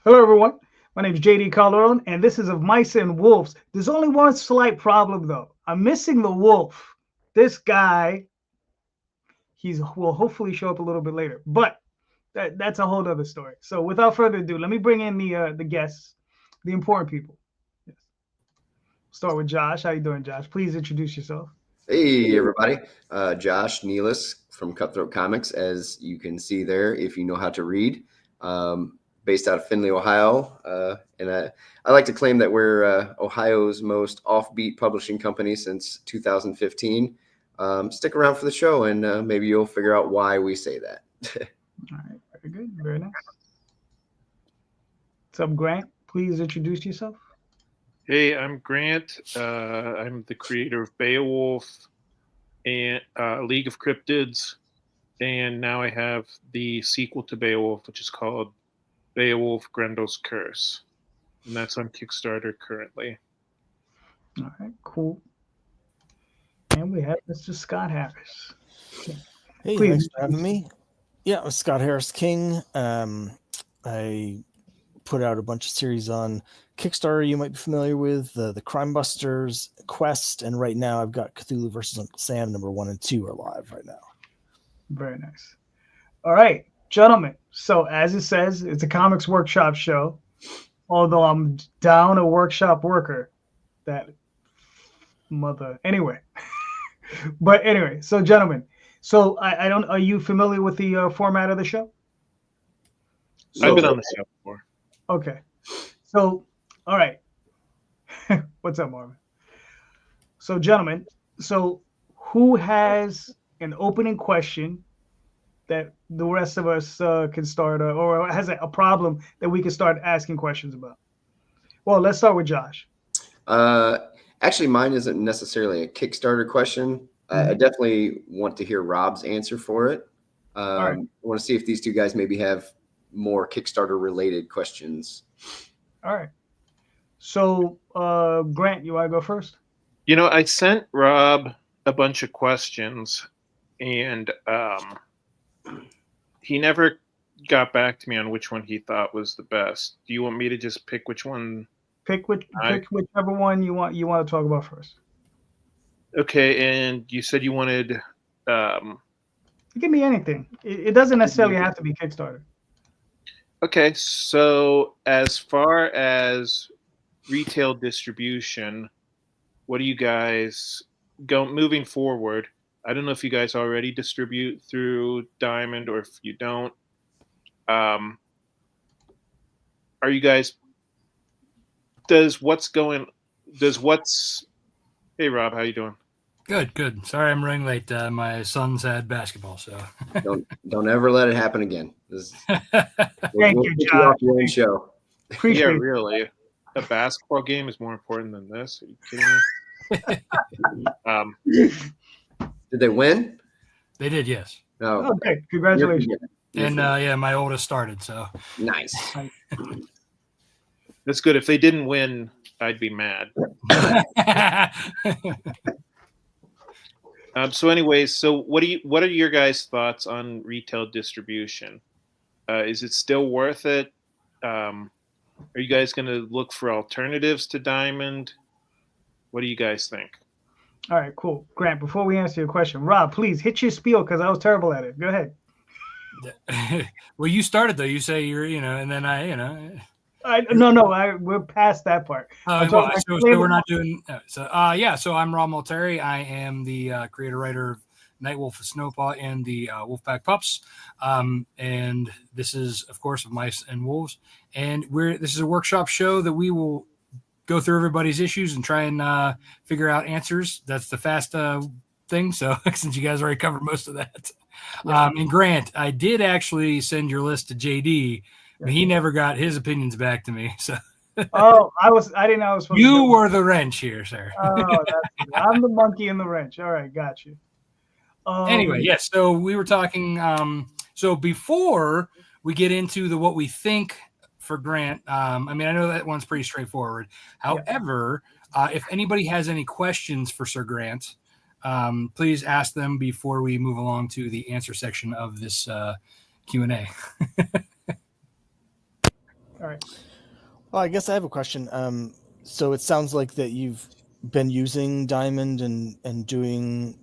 Hello, everyone. My name is JD Calderon, and this is Of Mice and Wolves. There's only one slight problem, though. I'm missing the wolf. This guy, he's will hopefully show up a little bit later, but that's a whole other story. So, without further ado, let me bring in the guests, the important people. Yes. Start with Josh. How you doing, Josh? Please introduce yourself. Hey everybody, Josh Nealis from Cutthroat Comics, as you can see there, if you know how to read, based out of Findlay, Ohio. And I like to claim that we're Ohio's most offbeat publishing company since 2015. Stick around for the show and maybe you'll figure out why we say that. All right, very good, very nice. What's up, Grant? Please introduce yourself. Hey, I'm Grant. I'm the creator of Beowulf and League of Cryptids, and now I have the sequel to Beowulf, which is called Beowulf Grendel's Curse, and that's on Kickstarter currently. All right, cool. And we have Mr. Scott Harris. Hey, Please. thanks for having me. Yeah, I'm Scott Harris King. I put out a bunch of series on Kickstarter you might be familiar with, the Crime Busters, Quest, and right now I've got Cthulhu versus Uncle Sam number 1 and 2 are live right now. Very nice. All right, gentlemen. So as it says, it's a comics workshop show. Although I'm down a workshop worker, that mother. Anyway, but anyway, so gentlemen, so I don't. Are you familiar with the format of the show? I've been on the show before. Okay, so all right. What's up, Marvin? So gentlemen, so who has an opening question that the rest of us can start, or has a problem that we can start asking questions about? Well, let's start with Josh. Actually, mine isn't necessarily a Kickstarter question. I definitely want to hear Rob's answer for it. right. I want to see if these two guys maybe have more Kickstarter related questions. All right. So, Grant, you want to go first? You know, I sent Rob a bunch of questions, and he never got back to me on which one he thought was the best. Do you want me to just pick which one? Pick whichever one you want to talk about first. Okay, and you said you wanted. Give me anything. It doesn't necessarily have to be Kickstarter. Okay, so as far as retail distribution, what do you guys go moving forward? I don't know if you guys already distribute through Diamond or if you don't. Are you guys? Hey Rob, how you doing? Good. Sorry I'm running late. My son's had basketball, so Don't ever let it happen again. Thank you, get Josh. off your own show. Appreciate Yeah, it. really. A basketball game is more important than this. Are you kidding me? Did they win? they did, yes. No. Okay, congratulations. And yeah, my oldest started, so Nice. That's good. If they didn't win, I'd be mad. So, anyways, what are your guys' thoughts on retail distribution? Is it still worth it? Are you guys going to look for alternatives to Diamond? What do you guys think? All right, cool. Grant, before we answer your question, Rob, please hit your spiel because I was terrible at it. Go ahead. Well, you started though. You say and then We're past that part. so we're not doing. So I'm Rob Malteri. I am the creator writer of Nightwolf of Snowpaw and the Wolfpack Pups. And this is, of course, Of Mice and Wolves. And this is a workshop show that we will go through everybody's issues and try and figure out answers. That's the fast thing. So since you guys already covered most of that. And Grant, I did actually send your list to JD. But he never got his opinions back to me. So I didn't know I was supposed you to were the wrench here, sir. I'm the monkey in the wrench. All right, got you. Anyway, yes. So we were talking. So before we get into what we think for Grant, I know that one's pretty straightforward. However, if anybody has any questions for Sir Grant, please ask them before we move along to the answer section of this Q&A. All right. Well, I guess I have a question. So it sounds like that you've been using Diamond and doing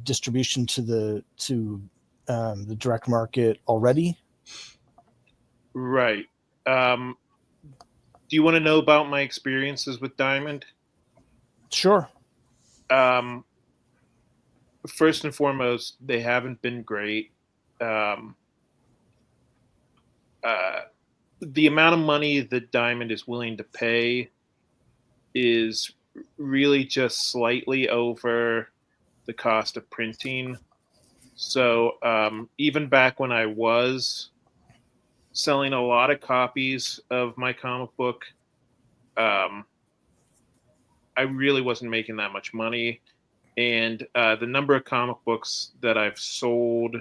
distribution to the direct market already. Right. Do you want to know about my experiences with Diamond? Sure. First and foremost, they haven't been great. The amount of money that Diamond is willing to pay is really just slightly over the cost of printing. So even back when I was selling a lot of copies of my comic book, I really wasn't making that much money. And the number of comic books that I've sold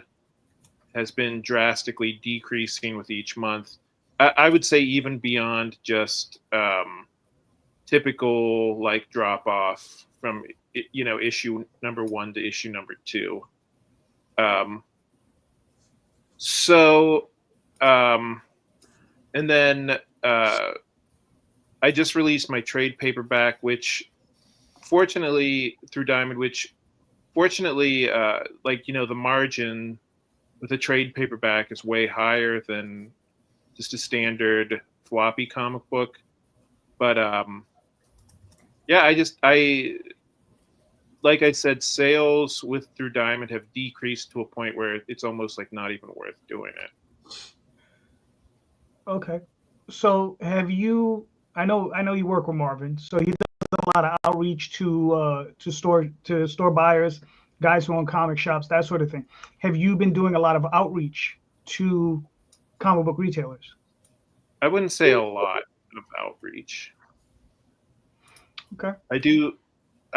has been drastically decreasing with each month. I would say even beyond just typical like drop off from issue number 1 to issue number 2. And then I just released my trade paperback, which fortunately through Diamond, the margin with a trade paperback is way higher than just a standard floppy comic book. But like I said, sales through Diamond have decreased to a point where it's almost like not even worth doing it. Okay. So have you? I know you work with Marvin, so he does a lot of outreach to store buyers, guys who own comic shops, that sort of thing. Have you been doing a lot of outreach to comic book retailers? I wouldn't say a lot of outreach. Okay. I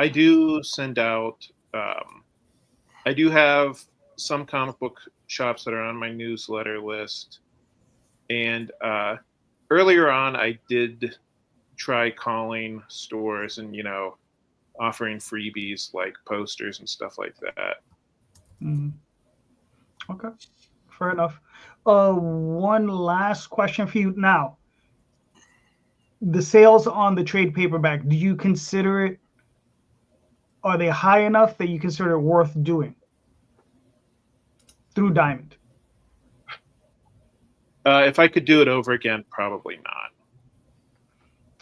do send out. I do have some comic book shops that are on my newsletter list, and earlier on, I did try calling stores and offering freebies like posters and stuff like that. Mm-hmm. Okay, fair enough. One last question for you now. The sales on the trade paperback, do you consider it? Are they high enough that you consider it worth doing through Diamond? If I could do it over again, probably not.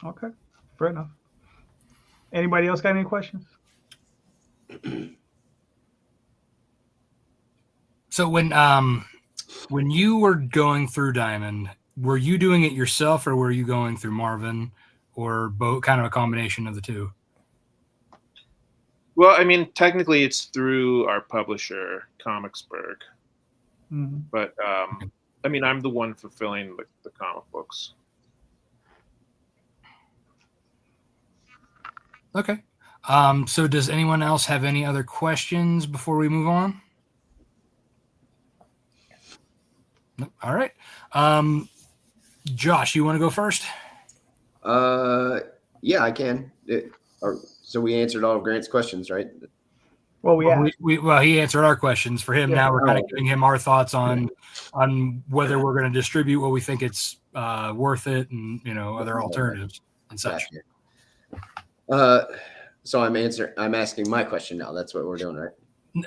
Okay, fair enough. Anybody else got any questions? So when you were going through Diamond, were you doing it yourself or were you going through Marvin, or both, kind of a combination of the two? Well, I mean, technically it's through our publisher, Comicsburg. Mm-hmm. But I mean, I'm the one fulfilling the comic books. Okay. So does anyone else have any other questions before we move on? No? All right. Josh, you want to go first? Yeah, I can. So we answered all of Grant's questions, right? Well, he answered our questions for him. Yeah. Now we're kind of giving him our thoughts on whether we're going to distribute what we think it's worth it, and other alternatives and such. Gotcha. So I'm asking my question now. That's what we're doing, right?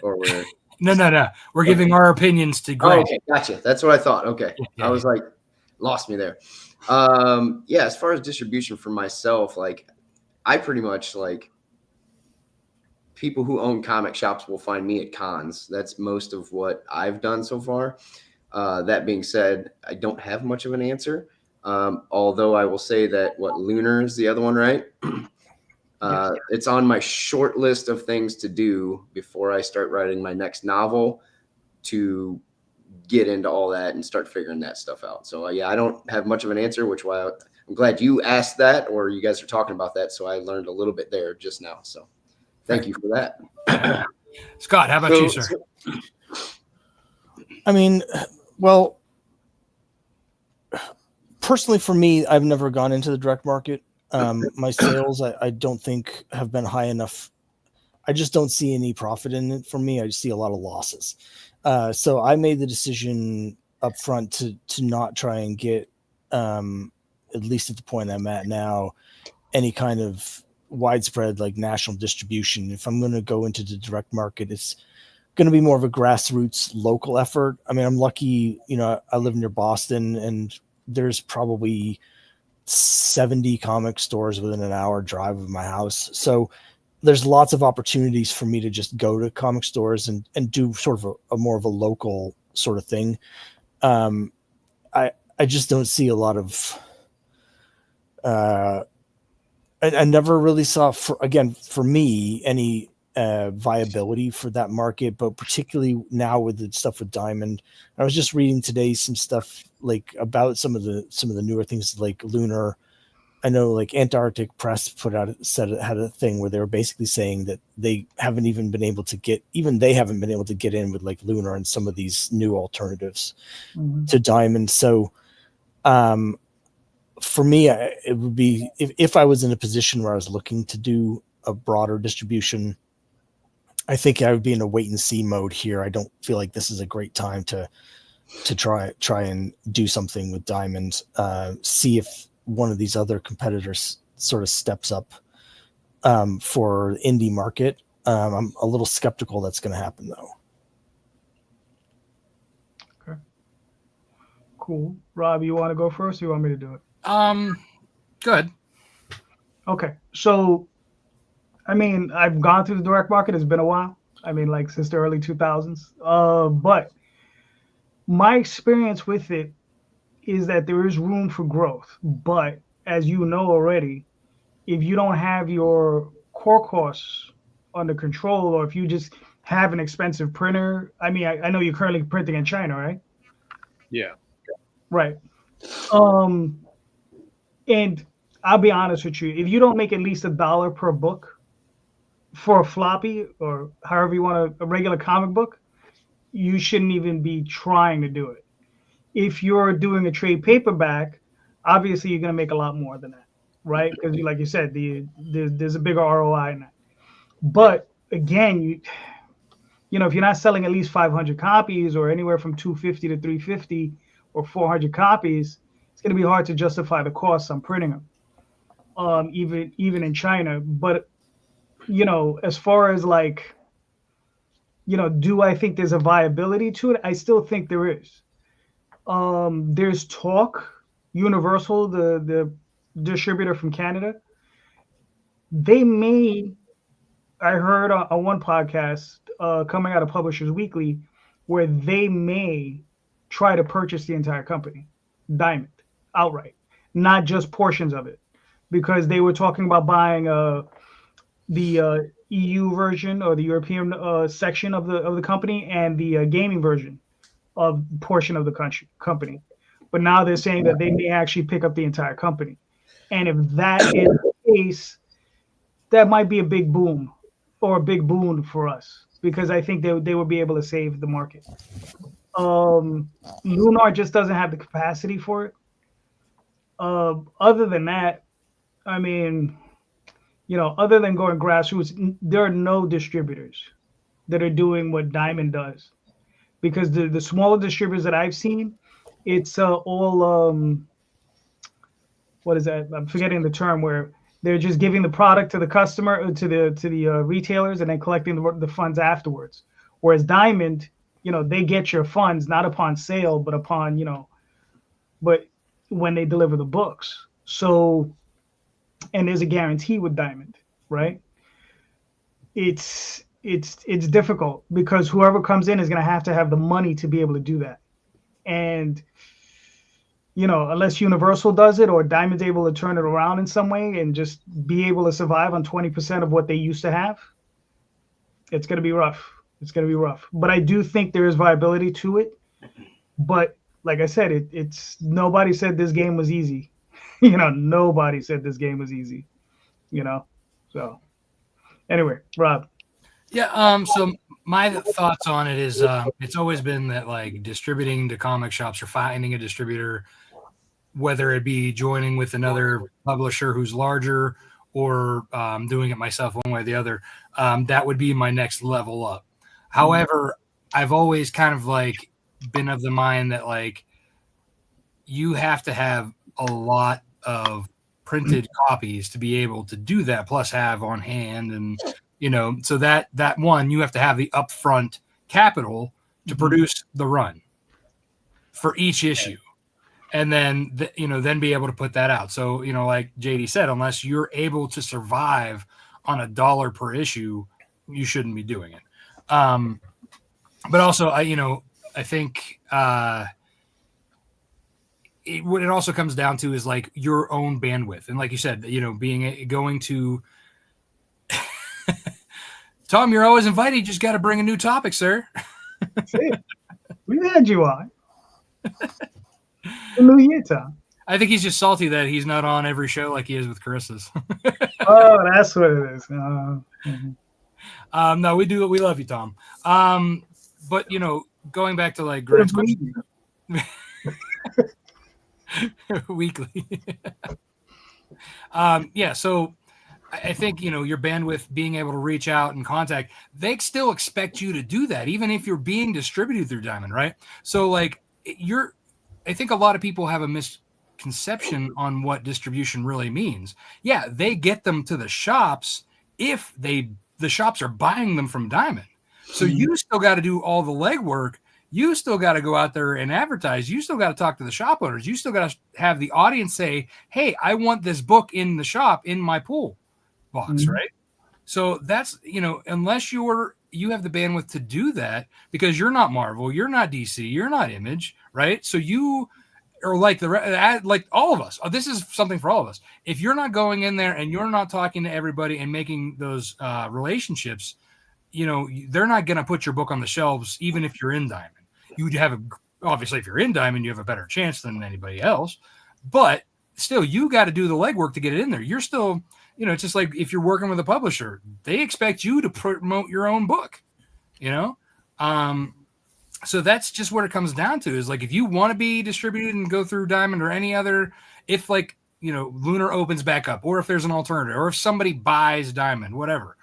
Or we're no. We're giving our opinions to Grant. Oh, okay, gotcha. That's what I thought. Okay, I was like, lost me there. As far as distribution for myself, like, I pretty much like. People who own comic shops will find me at cons. That's most of what I've done so far. That being said, I don't have much of an answer. Although I will say that Lunar is the other one, right? It's on my short list of things to do before I start writing my next novel, to get into all that and start figuring that stuff out. So I don't have much of an answer, which why I'm glad you asked that, or you guys are talking about that. So I learned a little bit there just now. So. Thank you for that. Scott, how about you, sir? I mean, well, personally for me, I've never gone into the direct market. My sales, I don't think have been high enough. I just don't see any profit in it for me. I just see a lot of losses. So I made the decision up front to not try and get, at least at the point I'm at now, any kind of widespread like national distribution. If I'm going to go into the direct market, it's going to be more of a grassroots local effort. I mean, I'm lucky, I live near Boston, and there's probably 70 comic stores within an hour drive of my house. So there's lots of opportunities for me to just go to comic stores and do sort of a more of a local sort of thing. I just don't see a lot of, I never really saw, for me, any viability for that market, but particularly now with the stuff with Diamond. I was just reading today some stuff like about some of the newer things like Lunar. I know like Antarctic Press had a thing where they were basically saying that they haven't been able to get in with like Lunar and some of these new alternatives to Diamond. So for me, it would be if I was in a position where I was looking to do a broader distribution, I think I would be in a wait and see mode here. I don't feel like this is a great time to try and do something with Diamond. See if one of these other competitors sort of steps up for indie market. I'm a little skeptical that's going to happen though. Okay. Cool. Rob, you want to go first or you want me to do it? Good. Okay. So, I mean, I've gone through the direct market. It's been a while. I mean, like since the early 2000s. But my experience with it is that there is room for growth. But as you know already, if you don't have your core costs under control, or if you just have an expensive printer, I mean, I know you're currently printing in China, right? Yeah. Right. And I'll be honest with you, if you don't make at least $1 per book for a floppy or however you want a regular comic book, you shouldn't even be trying to do it. If you're doing a trade paperback, obviously you're going to make a lot more than that, right? Because like you said, there's a bigger ROI in that. But again, you know, if you're not selling at least 500 copies or anywhere from 250 to 350 or 400 copies, it's going to be hard to justify the costs on printing them, even in China. But, you know, as far as like, you know, do I think there's a viability to it? I still think there is. There's talk. Universal, the distributor from Canada, they may, I heard on one podcast coming out of Publishers Weekly, where they may try to purchase the entire company, Diamond, outright, not just portions of it, because they were talking about buying the EU version or the European section of the company and the gaming version of portion of the company. But now they're saying that they may actually pick up the entire company. And if that is the case, that might be a big boom or a big boon for us, because I think they would be able to save the market. Lunar just doesn't have the capacity for it. Other than that, I mean, you know, other than going grassroots, there are no distributors that are doing what Diamond does, because the smaller distributors that I've seen, it's all what is that? I'm forgetting the term, where they're just giving the product to the customer, to the retailers, and then collecting the funds afterwards. Whereas Diamond, you know, they get your funds not upon sale, but upon, you know, but when they deliver the books. So, and there's a guarantee with Diamond, right? It's difficult because whoever comes in is going to have the money to be able to do that. And, you know, unless Universal does it or Diamond's able to turn it around in some way and just be able to survive on 20% of what they used to have, it's going to be rough. It's going to be rough. But I do think there is viability to it. But like I said, it's nobody said this game was easy. You know, nobody said this game was easy, you know. So anyway, Rob. Yeah, so my thoughts on it is it's always been that like distributing to comic shops or finding a distributor, whether it be joining with another publisher who's larger or doing it myself one way or the other, that would be my next level up. However, I've always kind of like been of the mind that like you have to have a lot of printed copies to be able to do that, plus have on hand. And, you know, so that one, you have to have the upfront capital to produce the run for each issue. And then, then be able to put that out. So, you know, like JD said, unless you're able to survive on $1 per issue, you shouldn't be doing it. But also, I think what it also comes down to is like your own bandwidth. And like you said, you know, going to Tom, you're always invited. You just got to bring a new topic, sir. We had you on. The new year, Tom. I think he's just salty that he's not on every show like he is with Carissa's. Oh, that's what it is. No, we love you, Tom. But you know, going back to like Grant's question, weekly. Yeah. So I think, you know, your bandwidth, being able to reach out and contact, they still expect you to do that, even if you're being distributed through Diamond, right? So like I think a lot of people have a misconception on what distribution really means. Yeah, they get them to the shops if the shops are buying them from Diamond. So you still got to do all the legwork. You still got to go out there and advertise. You still got to talk to the shop owners. You still got to have the audience say, hey, I want this book in the shop in my pool box, right? So that's, you know, unless you have the bandwidth to do that, because you're not Marvel, you're not DC, you're not Image, right? So you are like like all of us. This is something for all of us. If you're not going in there and you're not talking to everybody and making those relationships, you know, they're not going to put your book on the shelves, even if you're in Diamond. You have obviously, if you're in Diamond, you have a better chance than anybody else, but still, you got to do the legwork to get it in there. You're still, you know, it's just like if you're working with a publisher, they expect you to promote your own book, you know? So that's just what it comes down to, is like, if you want to be distributed and go through Diamond or any other, if like, you know, Lunar opens back up, or if there's an alternative, or if somebody buys Diamond, whatever,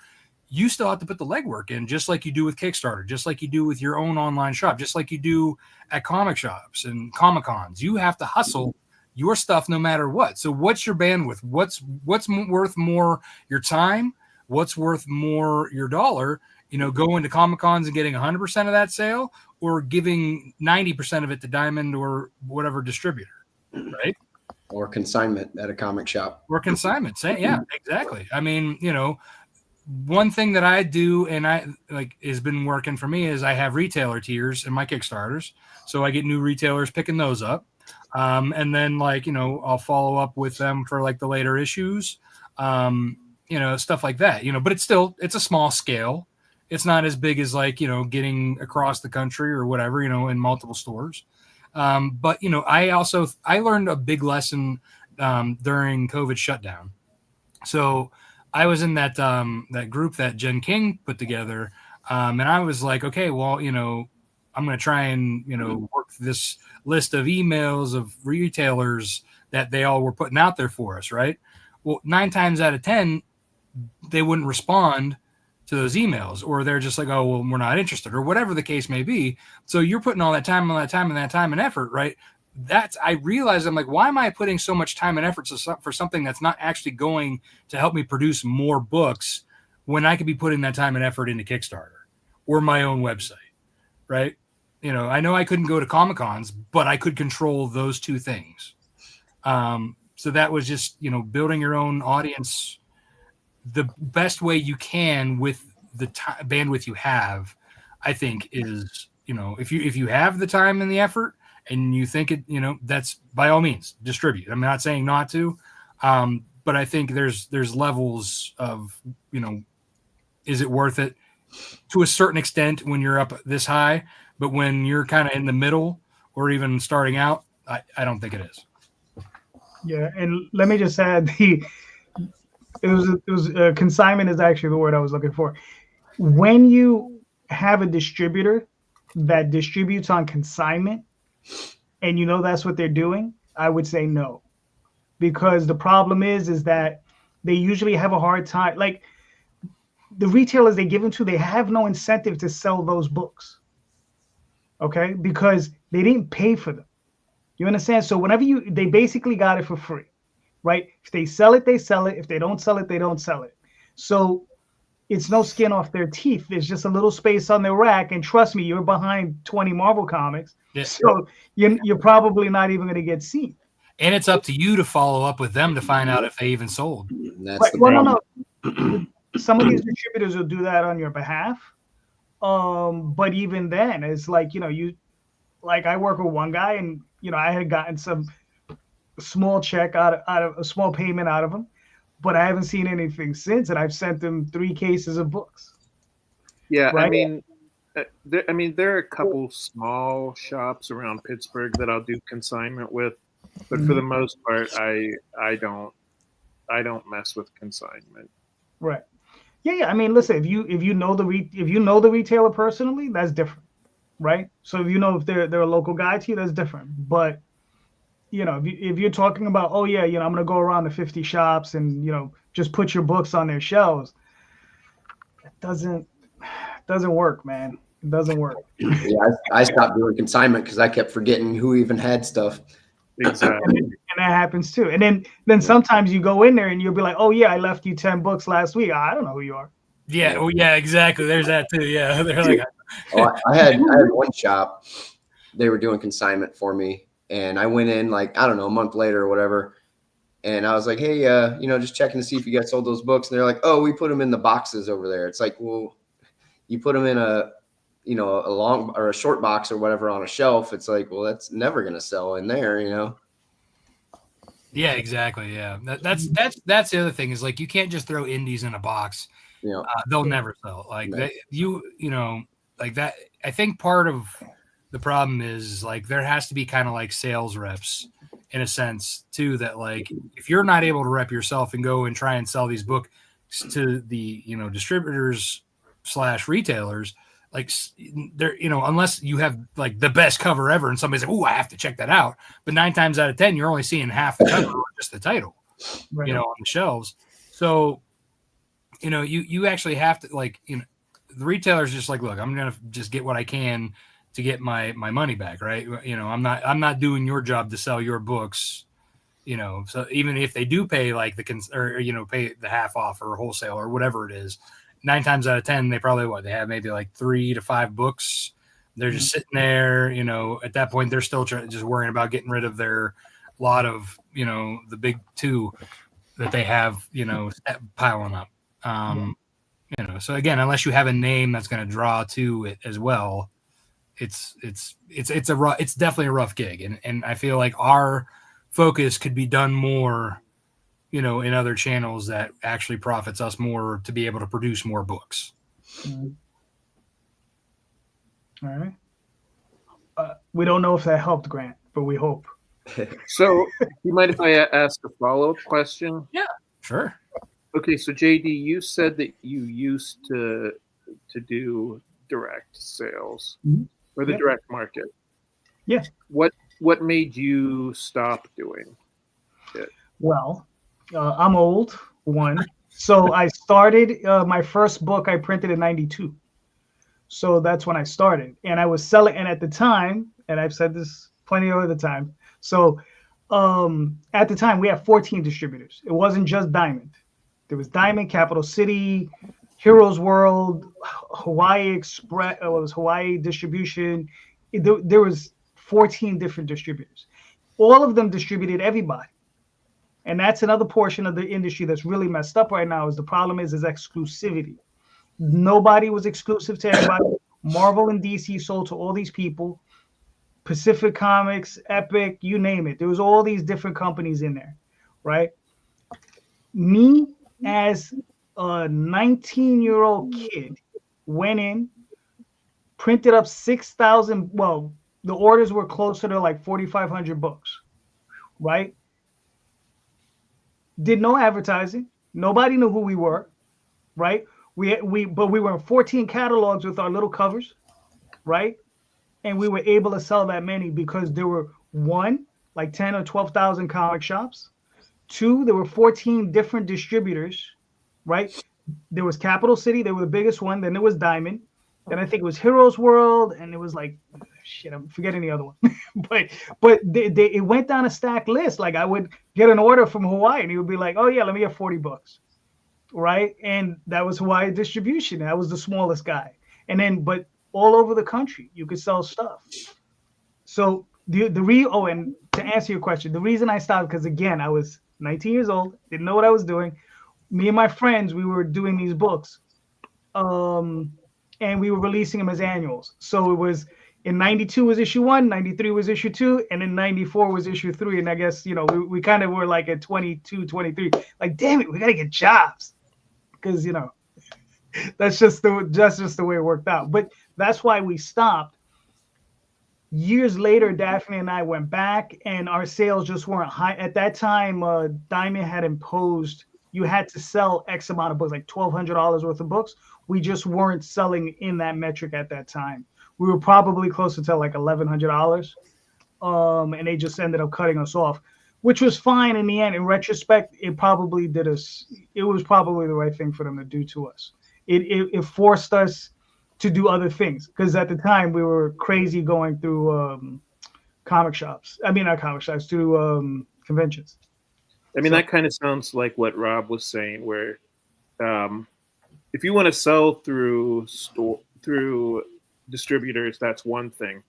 you still have to put the legwork in, just like you do with Kickstarter, just like you do with your own online shop, just like you do at comic shops and Comic-Cons. You have to hustle your stuff no matter what. So what's your bandwidth? What's worth more, your time? What's worth more, your dollar? You know, going to Comic-Cons and getting 100% of that sale, or giving 90% of it to Diamond or whatever distributor, right? Or consignment at a comic shop. Or consignment. Yeah, exactly. I mean, you know, one thing that I do, and I like has been working for me, is I have retailer tiers in my Kickstarters. So I get new retailers picking those up. And then, like, you know, I'll follow up with them for like the later issues, you know, stuff like that, you know, but it's a small scale. It's not as big as like, you know, getting across the country or whatever, you know, in multiple stores. But, you know, I learned a big lesson during COVID shutdown. So I was in that group that Jen King put together. And I was like, okay, well, you know, I'm going to try and, you know, work this list of emails of retailers that they all were putting out there for us. Right. Well, 9 times out of 10, they wouldn't respond to those emails, or they're just like, oh, well, we're not interested, or whatever the case may be. So you're putting all that time and effort, right? I realized, I'm like, why am I putting so much time and effort for something that's not actually going to help me produce more books, when I could be putting that time and effort into Kickstarter or my own website, right? You know I couldn't go to Comic-Cons, but I could control those two things. So that was just, you know, building your own audience the best way you can with the bandwidth you have, I think, is, you know, if you have the time and the effort, and you think it, you know, that's by all means distribute. I'm not saying not to, but I think there's levels of, you know, is it worth it to a certain extent when you're up this high, but when you're kind of in the middle or even starting out, I don't think it is. Yeah, and let me just add, it was consignment is actually the word I was looking for. When you have a distributor that distributes on consignment, and you know that's what they're doing, I would say no, because the problem is that they usually have a hard time. Like, the retailers they give them to, they have no incentive to sell those books. okay? Because they didn't pay for them. You understand? So whenever they basically got it for free, right? If they sell it, they sell it. If they don't sell it, they don't sell it. So it's no skin off their teeth. There's just a little space on their rack. And trust me, you're behind 20 Marvel comics. Yeah. So you're probably not even going to get seen. And it's up to you to follow up with them to find out if they even sold. That's the problem. No. Some of these distributors will do that on your behalf. But even then, it's like, like I work with one guy, and I had gotten some small check out of a small payment out of him, but I haven't seen anything since, and I've sent him 3 cases of books. Yeah, right? There are a couple small shops around Pittsburgh that I'll do consignment with, but for the most part, I don't mess with consignment. Right. Yeah. I mean, listen, if you know the retailer personally, that's different, right? So if they're a local guy to you, that's different. But if you're talking about, oh yeah, I'm gonna go around to 50 shops and just put your books on their shelves, it doesn't work, man. It doesn't work. Yeah, I stopped doing consignment because I kept forgetting who even had stuff. Exactly. And that happens too. And then sometimes you go in there and you'll be like, oh yeah, I left you 10 books last week. I don't know who you are. Yeah. Well, yeah, exactly. There's that too. Yeah. They're like, I had one shop. They were doing consignment for me, and I went in like, I don't know, a month later or whatever. And I was like, hey, just checking to see if you guys sold those books. And they're like, oh, we put them in the boxes over there. It's like, well, you put them in a long or a short box or whatever on a shelf. It's like, well, that's never going to sell in there, Yeah, exactly. Yeah. That's the other thing is like, you can't just throw indies in a box. They'll never sell. Like that, like that. I think part of the problem is like, there has to be kind of like sales reps in a sense too, that like, if you're not able to rep yourself and go and try and sell these books to the, distributors / retailers, like they're, unless you have like the best cover ever and somebody's like, oh, I have to check that out. But 9 times out of 10, you're only seeing half the cover or just the title, right. On the shelves. So, you actually have to like, the retailer's just like, look, I'm going to just get what I can to get my money back. Right. I'm not doing your job to sell your books, so even if they do pay like pay the half off or wholesale or whatever it is, 9 times out of 10, they probably they have maybe like 3 to 5 books. They're just sitting there, at that point, they're still just worrying about getting rid of their lot of, the big 2 that they have, piling up. So again, unless you have a name that's going to draw to it as well, it's definitely a rough gig. And I feel like our focus could be done more, in other channels that actually profits us more to be able to produce more books. All right. We don't know if that helped, Grant, but we hope. So, you mind if I ask a follow-up question? Yeah, sure. Okay, so JD, you said that you used to do direct sales or the direct market. Yeah. What made you stop doing it? Well, I'm old, one. So I started my first book I printed in 92. So that's when I started. And I was selling, and at the time, and I've said this plenty of other times. So at the time, we had 14 distributors. It wasn't just Diamond. There was Diamond, Capital City, Heroes World, Hawaii Express, it was Hawaii Distribution. There was 14 different distributors. All of them distributed everybody. And that's another portion of the industry that's really messed up right now. Is the problem is exclusivity. Nobody was exclusive to everybody. Marvel and DC sold to all these people. Pacific Comics, Epic, you name it. There was all these different companies in there, right? Me, as a 19-year-old kid, went in, printed up 6,000. Well, the orders were closer to like 4,500 books, right? Did no advertising. Nobody knew who we were, right? But we were in 14 catalogs with our little covers, right? And we were able to sell that many because there were 1, like 10 or 12,000 comic shops. 2, there were 14 different distributors, right? There was Capital City, they were the biggest one. Then there was Diamond. Then I think it was Heroes World, and it was like shit, I'm forgetting the other one. but it went down a stacked list. Like I would get an order from Hawaii and he would be like, oh yeah, let me get 40 books. Right. And that was Hawaii distribution. That was the smallest guy. And then, but all over the country, you could sell stuff. So and to answer your question, the reason I stopped, because again, I was 19 years old, didn't know what I was doing. Me and my friends, we were doing these books. And we were releasing them as annuals. So it was in 92 was issue 1, 93 was issue 2, and in 94 was issue 3. And I guess, we kind of were like at 22, 23, like, damn it, we got to get jobs. Because, that's just the way it worked out. But that's why we stopped. Years later, Daphne and I went back and our sales just weren't high. At that time, Diamond had imposed, you had to sell X amount of books, like $1,200 worth of books. We just weren't selling in that metric at that time. We were probably closer to like $1,100. And they just ended up cutting us off, which was fine in the end. In retrospect, it was probably the right thing for them to do to us. It forced us to do other things, because at the time we were crazy going through comic shops. I mean, not comic shops, through conventions. I mean, that kind of sounds like what Rob was saying, where if you want to sell through distributors, that's one thing,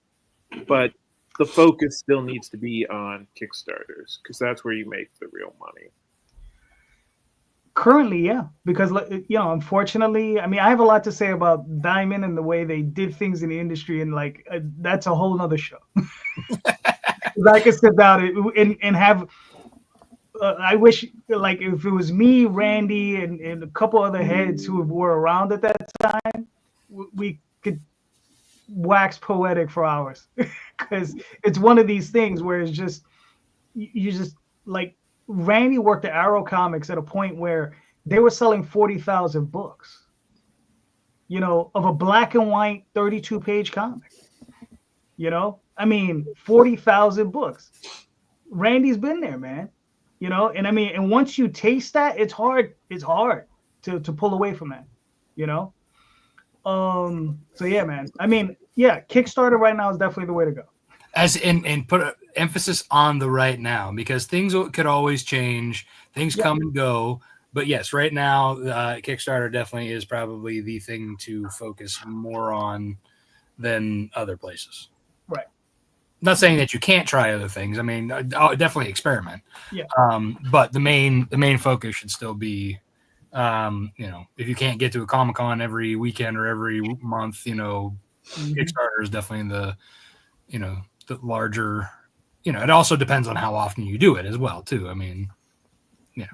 but the focus still needs to be on Kickstarters, because that's where you make the real money. Currently, yeah, because unfortunately, I mean, I have a lot to say about Diamond and the way they did things in the industry, and like that's a whole nother show. I could sit down and have. I wish, like, if it was me, Randy, and a couple other heads who were around at that time, we could wax poetic for hours, because it's one of these things where it's just you just like. Randy worked at Arrow Comics at a point where they were selling 40,000 books, of a black and white 32-page comic. I mean, 40,000 books. Randy's been there, man. And I mean, and once you taste that, it's hard to pull away from that, So yeah, man. I mean, yeah, Kickstarter right now is definitely the way to go. And put an emphasis on the right now, because things could always change. Things come and go. But yes, right now, Kickstarter definitely is probably the thing to focus more on than other places. Right. Not saying that you can't try other things. I mean, definitely experiment. Yeah. But the main focus should still be, if you can't get to a Comic-Con every weekend or every month, Kickstarter is definitely the larger, it also depends on how often you do it as well, too. I mean, yeah.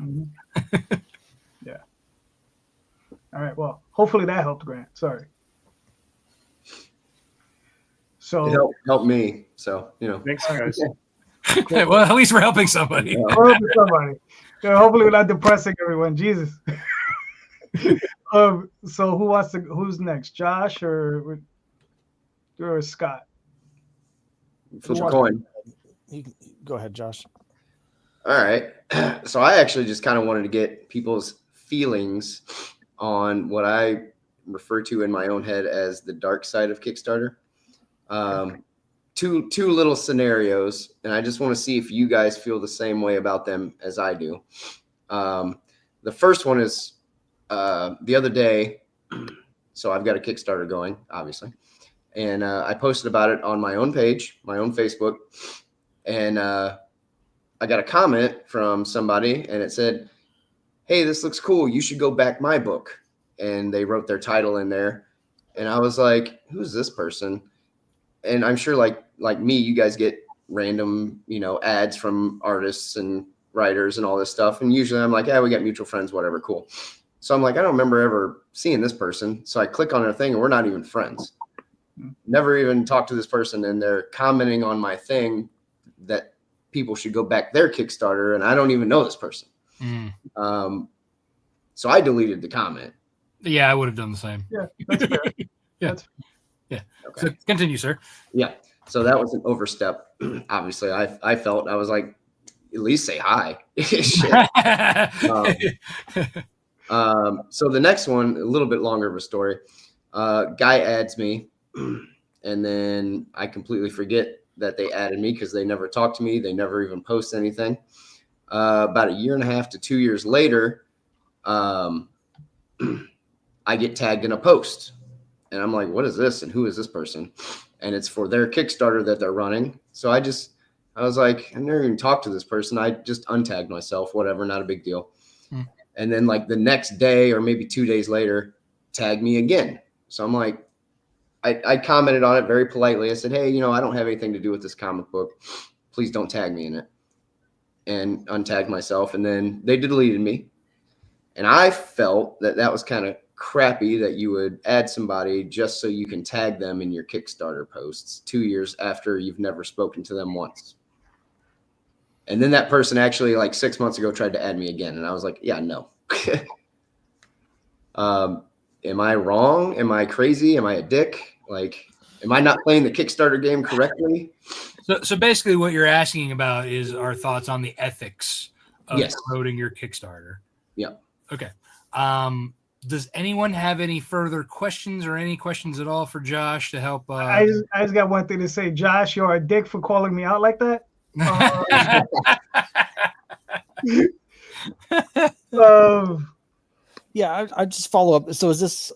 Yeah. All right. Well, hopefully that helped, Grant. Sorry. So it helped me. So, Thanks, guys. Well, at least we're helping somebody. Hopefully we're not depressing everyone. Jesus. So who's next? Josh or Scott? Flip a coin. You can, go ahead, Josh. All right. So I actually just kind of wanted to get people's feelings on what I refer to in my own head as the dark side of Kickstarter. Two little scenarios, and I just want to see if you guys feel the same way about them as I do. The first one is the other day. So I've got a Kickstarter going, obviously. And I posted about it on my own page, my own Facebook. And I got a comment from somebody, and it said, "Hey, this looks cool. You should go back my book." And they wrote their title in there. And I was like, who's this person? And I'm sure like me, you guys get random, ads from artists and writers and all this stuff. And usually I'm like, yeah, we got mutual friends, whatever, cool. So I'm like, I don't remember ever seeing this person. So I click on their thing and we're not even friends. Never even talked to this person. And they're commenting on my thing that people should go back their Kickstarter. And I don't even know this person. So I deleted the comment. Yeah, I would have done the same. Yeah, that's fair. Yeah. Yeah. Okay. So continue, sir. Yeah. So that was an overstep. Obviously, I felt I was like, at least say hi. So the next one, a little bit longer of a story. Guy adds me, and then I completely forget that they added me because they never talk to me. They never even post anything. About a year and a half to 2 years later, I get tagged in a post, and I'm like, what is this? And who is this person? And it's for their Kickstarter that they're running. So I was like, I never even talked to this person. I just untagged myself, whatever, not a big deal. And then like the next day or maybe 2 days later, tag me again. So I'm like, I commented on it very politely. I said, hey, I don't have anything to do with this comic book. Please don't tag me in it. And untagged myself. And then they deleted me. And I felt that was kind of crappy that you would add somebody just so you can tag them in your Kickstarter posts 2 years after you've never spoken to them once. And then that person actually like 6 months ago tried to add me again. And I was like, yeah, no. Am I wrong? Am I crazy? Am I a dick? Like, am I not playing the Kickstarter game correctly? So basically what you're asking about is our thoughts on the ethics of Yes. promoting your Kickstarter. Yeah. Okay. Does anyone have any further questions or any questions at all for Josh to help? I just got one thing to say. Josh, you're a dick for calling me out like that. Yeah, I just follow up. So is this?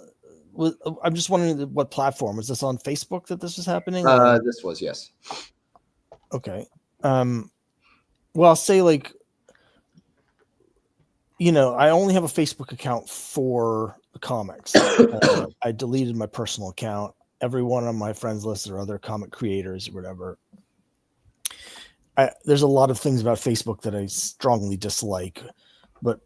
I'm just wondering what platform is this on? Facebook that this was happening? This was, yes. Okay. Well, I'll say like, I only have a Facebook account for comics. I deleted my personal account. Everyone on my friends list are other comic creators or whatever. There's a lot of things about Facebook that I strongly dislike, but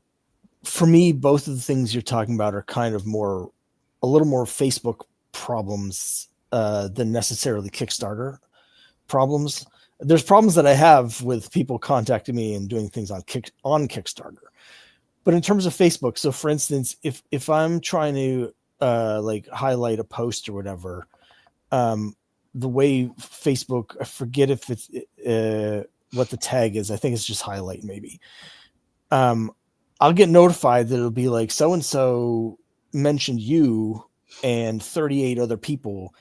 for me, both of the things you're talking about are kind of a little more Facebook problems than necessarily Kickstarter problems. There's problems that I have with people contacting me and doing things on Kickstarter. But in terms of Facebook, so for instance, if I'm trying to like highlight a post or whatever, the way Facebook, I forget if it's what the tag is. I think it's just highlight maybe. I'll get notified that it'll be like so-and-so mentioned you and 38 other people.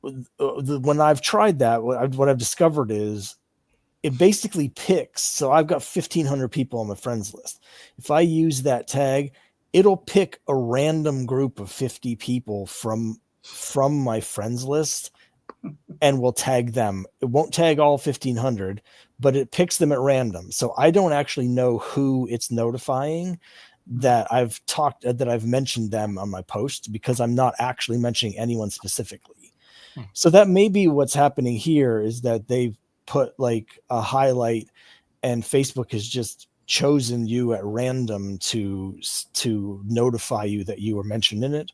When I've tried that, what I've discovered is it basically picks. So I've got 1,500 people on my friends list. If I use that tag, it'll pick a random group of 50 people from my friends list and will tag them. It won't tag all 1,500, but it picks them at random. So I don't actually know who it's notifying that I've mentioned them on my post because I'm not actually mentioning anyone specifically. So that may be what's happening here is that they've put like a highlight and Facebook has just chosen you at random to notify you that you were mentioned in it.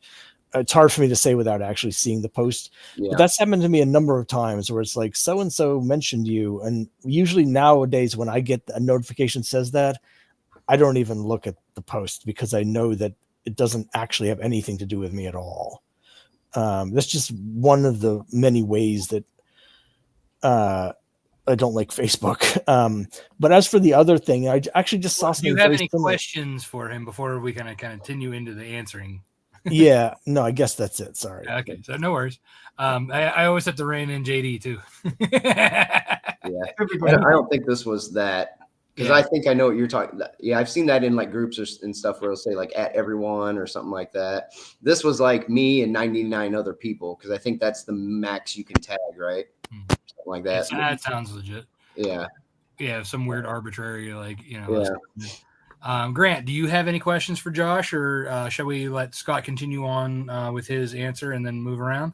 It's hard for me to say without actually seeing the post, but that's happened to me a number of times where it's like so-and-so mentioned you. And usually nowadays when I get a notification says that, I don't even look at the post because I know that it doesn't actually have anything to do with me at all. That's just one of the many ways that I don't like Facebook. But as for the other thing, I actually just saw something. Do you have any questions for him before we kind of continue into the answering? Yeah, no, I guess that's it. Sorry. Okay, so no worries. I always have to rein in JD too. Yeah, I don't think this was that because I think I know what you're talking about. Yeah, I've seen that in like groups and stuff where it'll say like at everyone or something like that. This was like me and 99 other people because I think that's the max you can tag, right? Something like that. That sounds legit. Yeah. Yeah, some weird arbitrary Yeah. Grant, do you have any questions for Josh, or shall we let Scott continue on with his answer and then move around?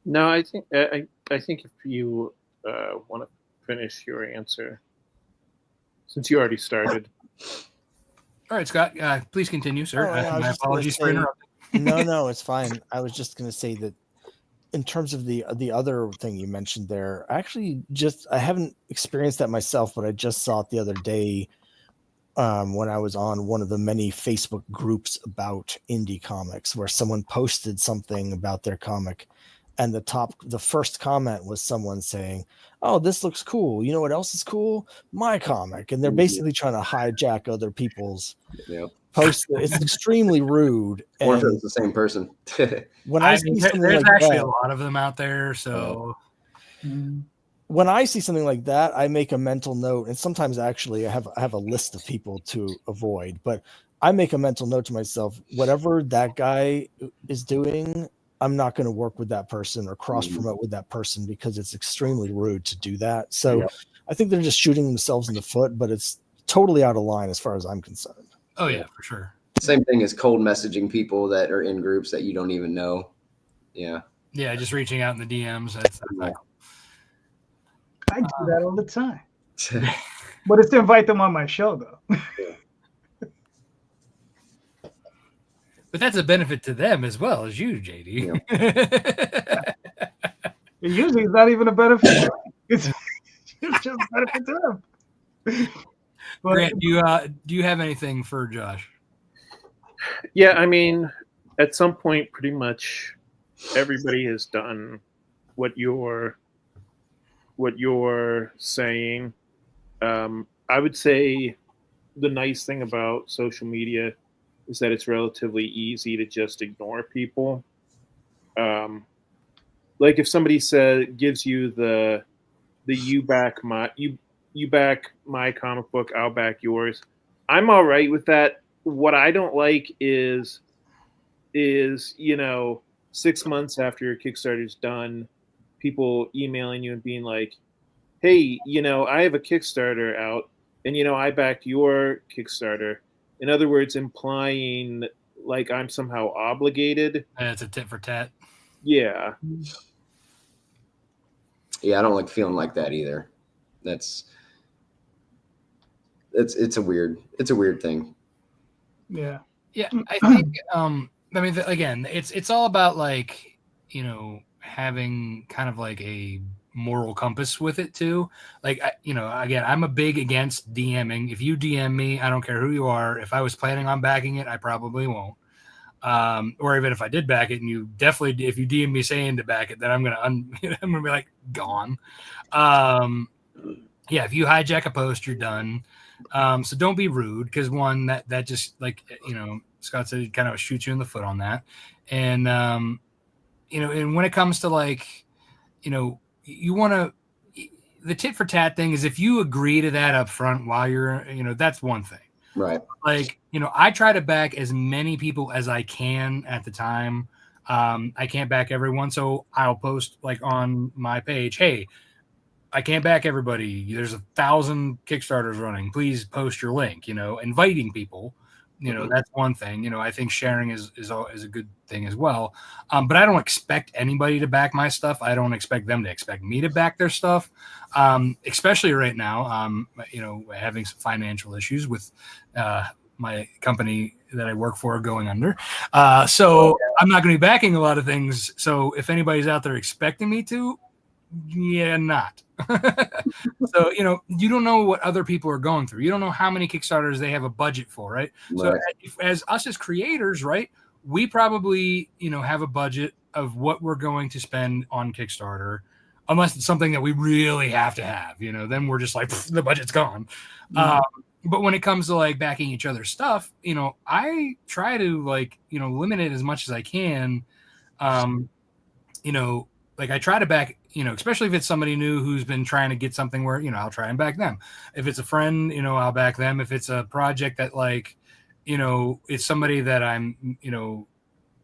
No, I think if you want to finish your answer, since you already started. All right, Scott, please continue, sir. My apologies for interrupting. No, it's fine. I was just going to say that in terms of the other thing you mentioned there, I haven't experienced that myself, but I just saw it the other day. When I was on one of the many Facebook groups about indie comics where someone posted something about their comic and the first comment was someone saying, "Oh, this looks cool. You know what else is cool? My comic." And they're basically trying to hijack other people's posts. It's extremely rude. Or if it And was the same person. when I I mean, see something there's like actually that, a lot of them out there. So when I see something like that, I make a mental note, and sometimes actually I have a list of people to avoid, but I make a mental note to myself, whatever that guy is doing, I'm not going to work with that person or cross promote with that person because it's extremely rude to do that. So I think they're just shooting themselves in the foot, but it's totally out of line as far as I'm concerned. oh yeah, for sure. Same thing as cold messaging people that are in groups that you don't even know. Yeah. Yeah, just reaching out in the DMs. That's not cool. I do that all the time. But it's to invite them on my show, though. But that's a benefit to them as well as you, JD. Usually it's not even a benefit. It's just a benefit to them. But, Grant, do you have anything for Josh? Yeah, I mean, at some point, pretty much everybody has done what you're saying. I would say the nice thing about social media is that it's relatively easy to just ignore people. Like if somebody gives you the you back my comic book, I'll back yours. I'm all right with that. What I don't like is 6 months after your Kickstarter's done, people emailing you and being like, "Hey, I have a Kickstarter out, and I backed your Kickstarter." In other words, implying like I'm somehow obligated. It's a tit for tat. Yeah. Yeah, I don't like feeling like that either. It's a weird thing. yeah. Yeah, I think. I mean, again, it's all about like having kind of like a moral compass with it too. Like again, I'm a big against DMing. If you DM me, I don't care who you are. If I was planning on backing it, I probably won't. Or even if I did back it, and you definitely, if you DM me saying to back it, then I'm gonna be like gone. Yeah, if you hijack a post, you're done. So don't be rude, because one, that just like Scott said, it kind of shoots you in the foot on that. And and when it comes to like you want to, the tit for tat thing is if you agree to that up front while you're that's one thing. Right. Like, I try to back as many people as I can at the time. I can't back everyone, so I'll post like on my page, "Hey, I can't back everybody. There's 1,000 Kickstarters running. Please post your link." Inviting people, that's one thing. I think sharing is a good thing as well. But I don't expect anybody to back my stuff. I don't expect them to expect me to back their stuff. Especially right now, having some financial issues with my company that I work for going under. So I'm not going to be backing a lot of things. So if anybody's out there expecting me to, not. So you don't know what other people are going through. You don't know how many Kickstarters they have a budget for, right? So as us as creators, right, we probably have a budget of what we're going to spend on Kickstarter, unless it's something that we really have to have. Then we're just like, the budget's gone. But when it comes to like backing each other's stuff, I try to like limit it as much as I can. Like I try to back, especially if it's somebody new who's been trying to get something where, I'll try and back them. If it's a friend, I'll back them. If it's a project that like, it's somebody that I'm,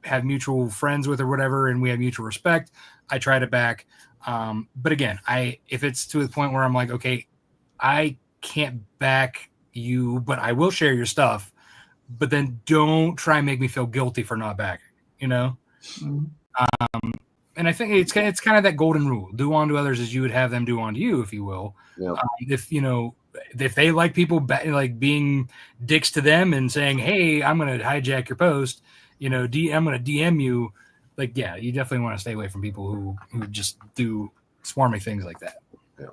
have mutual friends with or whatever, and we have mutual respect, I try to back. But again, if it's to the point where I'm like, okay, I can't back you, but I will share your stuff, but then don't try and make me feel guilty for not backing, and I think it's kind of that golden rule: do unto others as you would have them do unto you, if you will. Yeah. If they like people like being dicks to them and saying, "Hey, I'm going to hijack your post," I'm going to DM you. Like, yeah, you definitely want to stay away from people who just do swarmy things like that. Yeah.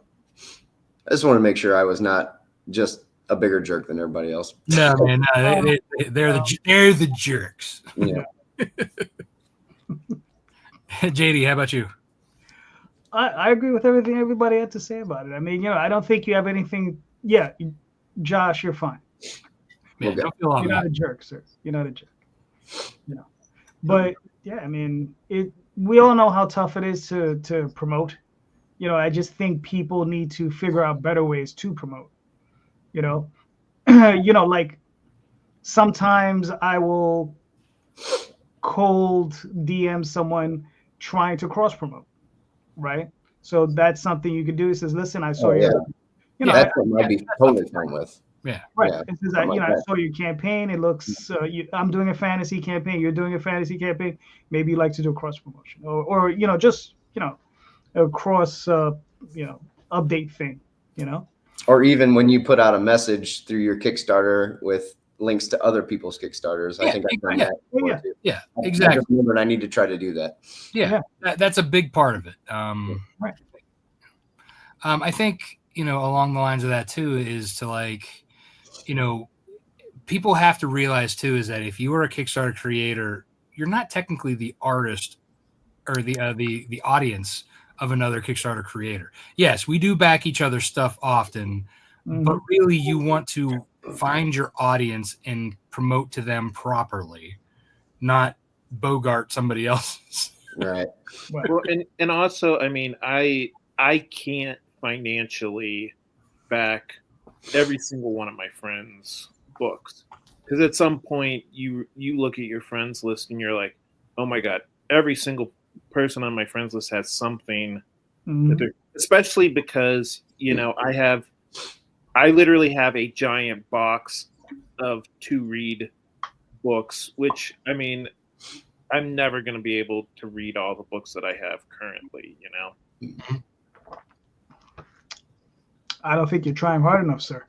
I just want to make sure I was not just a bigger jerk than everybody else. No, man, no, they're the jerks. Yeah. JD, how about you? I agree with everything everybody had to say about it. I mean, I don't think you have anything. Yeah, Josh, you're fine. Yeah, Okay. don't feel You're not obligated. a jerk, sir. You're not a jerk. But yeah, I mean, we all know how tough it is to promote. I just think people need to figure out better ways to promote. You know, like sometimes I will cold DM someone trying to cross promote, right? So that's something you could do. It says, listen, I saw Oh, yeah. your, That's something I'd be totally fine with. Yeah. right. Yeah, It says, something like I that. saw your campaign. It looks, I'm doing a fantasy campaign. You're doing a fantasy campaign. Maybe you'd like to do a cross promotion, or just a cross, update thing, Or even when you put out a message through your Kickstarter with links to other people's Kickstarters. I Yeah, think I've done yeah, that before yeah. too. Yeah, I exactly. just remembered I need to try to do that. Yeah, that's a big part of it. Right. I think along the lines of that too is to people have to realize too is that if you are a Kickstarter creator, you're not technically the artist or the audience of another Kickstarter creator. Yes, we do back each other's stuff often, but really you want to find your audience and promote to them properly, not bogart somebody else's. Right. Well, and also, I mean, I can't financially back every single one of my friends' books, because at some point you look at your friends list and you're like, oh my god, every single person on my friends list has something that they're, especially because I literally have a giant box of to read books, which I mean, I'm never going to be able to read all the books that I have currently, I don't think you're trying hard enough, sir.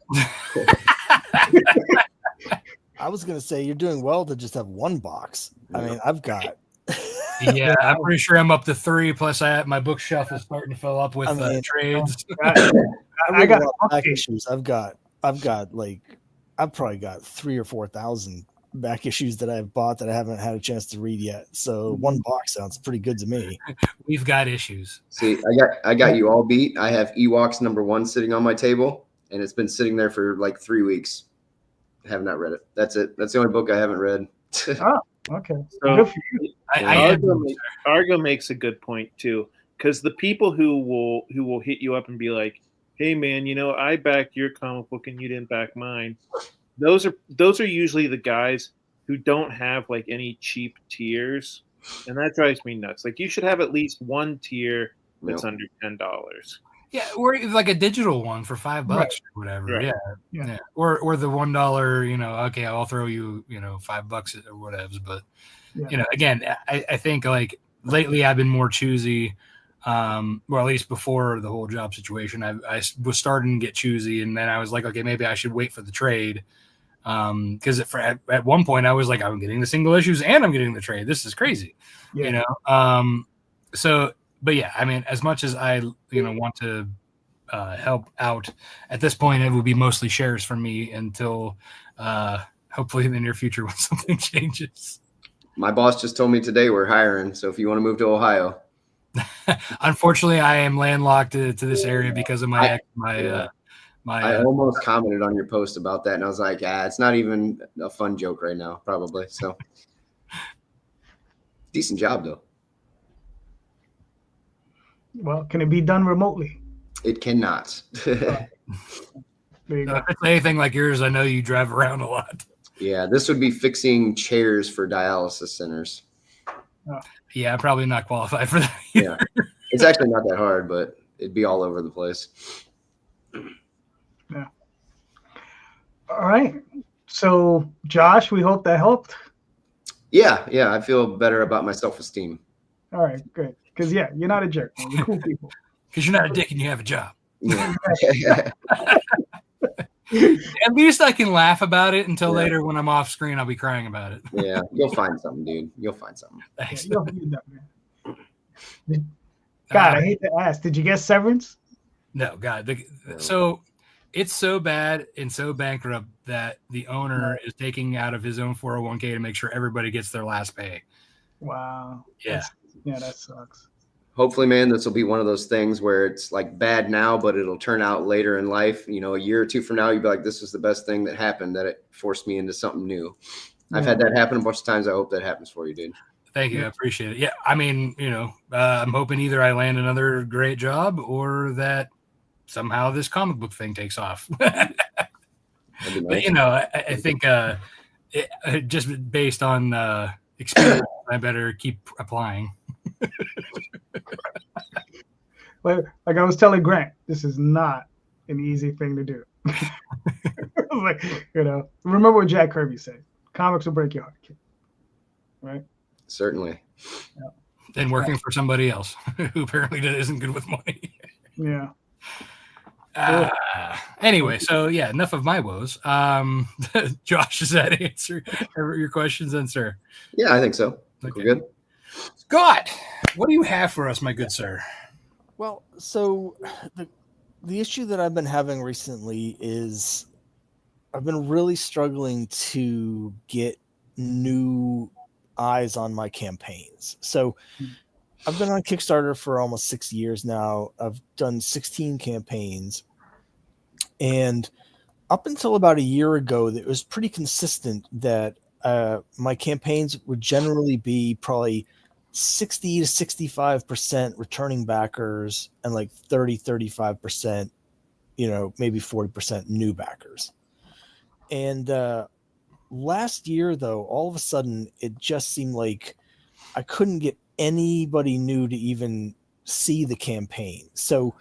I was gonna say you're doing well to just have one box. I mean, I've got. Yeah, I'm pretty sure I'm up to 3. Plus, my bookshelf is starting to fill up with trades. I got back issues. I've probably got 3,000 or 4,000 back issues that I've bought that I haven't had a chance to read yet. So one box sounds pretty good to me. We've got issues. See, I got you all beat. I have Ewoks #1 sitting on my table, and it's been sitting there for like 3 weeks. I have not read it. That's it. That's the only book I haven't read. Okay. So Good for you. Argo makes a good point too, because the people who will hit you up and be like, "Hey man, I backed your comic book and you didn't back mine." Those are usually the guys who don't have like any cheap tiers, and that drives me nuts. Like you should have at least one tier that's under $10. Yeah, or like a digital one for $5 or whatever. Right. Yeah. Or the $1, okay, I'll throw you, $5 or whatever. But again, I think like lately I've been more choosy. Or at least before the whole job situation, I was starting to get choosy, and then I was like, okay, maybe I should wait for the trade. Because at one point I was like, I'm getting the single issues and I'm getting the trade. This is crazy, So, but yeah, I mean, as much as I want to help out at this point, it would be mostly shares for me until hopefully in the near future when something changes. My boss just told me today we're hiring, so if you want to move to Ohio. Unfortunately, I am landlocked to this area because of my I almost commented on your post about that, and I was like, it's not even a fun joke right now, probably. So, decent job though. Well, can it be done remotely? It cannot. There you go. If it's anything like yours, I know you drive around a lot. Yeah, this would be fixing chairs for dialysis centers. Yeah, I'm probably not qualified for that either. Yeah, it's actually not that hard, but it'd be all over the place. Yeah. All right. So, Josh, we hope that helped. Yeah, I feel better about my self-esteem. All right, good. Because you're not a jerk. Man. You're cool people. Because you're not a dick and you have a job. Yeah. At least I can laugh about it until later when I'm off screen. I'll be crying about it. Yeah, you'll find something, dude. You'll find something. Thanks. God, I hate to ask. Did you get Severance? No, God. So it's so bad and so bankrupt that the owner is taking out of his own 401k to make sure everybody gets their last pay. Wow. Yeah. Yeah, that sucks. Hopefully, man, this will be one of those things where it's like bad now, but it'll turn out later in life. You know, a year or two from now, you'll be like, this was the best thing that happened, that it forced me into something new. I've had that happen a bunch of times. I hope that happens for you, dude. Thank you. I appreciate it. Yeah. I mean, I'm hoping either I land another great job or that somehow this comic book thing takes off. That'd be nice. But, I think just based on experience, I better keep applying. Like I was telling Grant, this is not an easy thing to do. Like, remember what Jack Kirby said: comics will break your heart, kid. Right? Certainly. Yeah. And working for somebody else who apparently isn't good with money. Yeah. Anyway, so yeah, enough of my woes. Josh, does that answer your questions then, sir? Yeah, I think so. Okay. We're good. Scott, what do you have for us, my good sir? Well, so the issue that I've been having recently is I've been really struggling to get new eyes on my campaigns. So I've been on Kickstarter for almost 6 years now. I've done 16 campaigns. And up until about a year ago, it was pretty consistent that my campaigns would generally be probably 60 to 65% returning backers and like 35%, maybe 40% new backers. And last year, though, all of a sudden, it just seemed like I couldn't get anybody new to even see the campaign. So,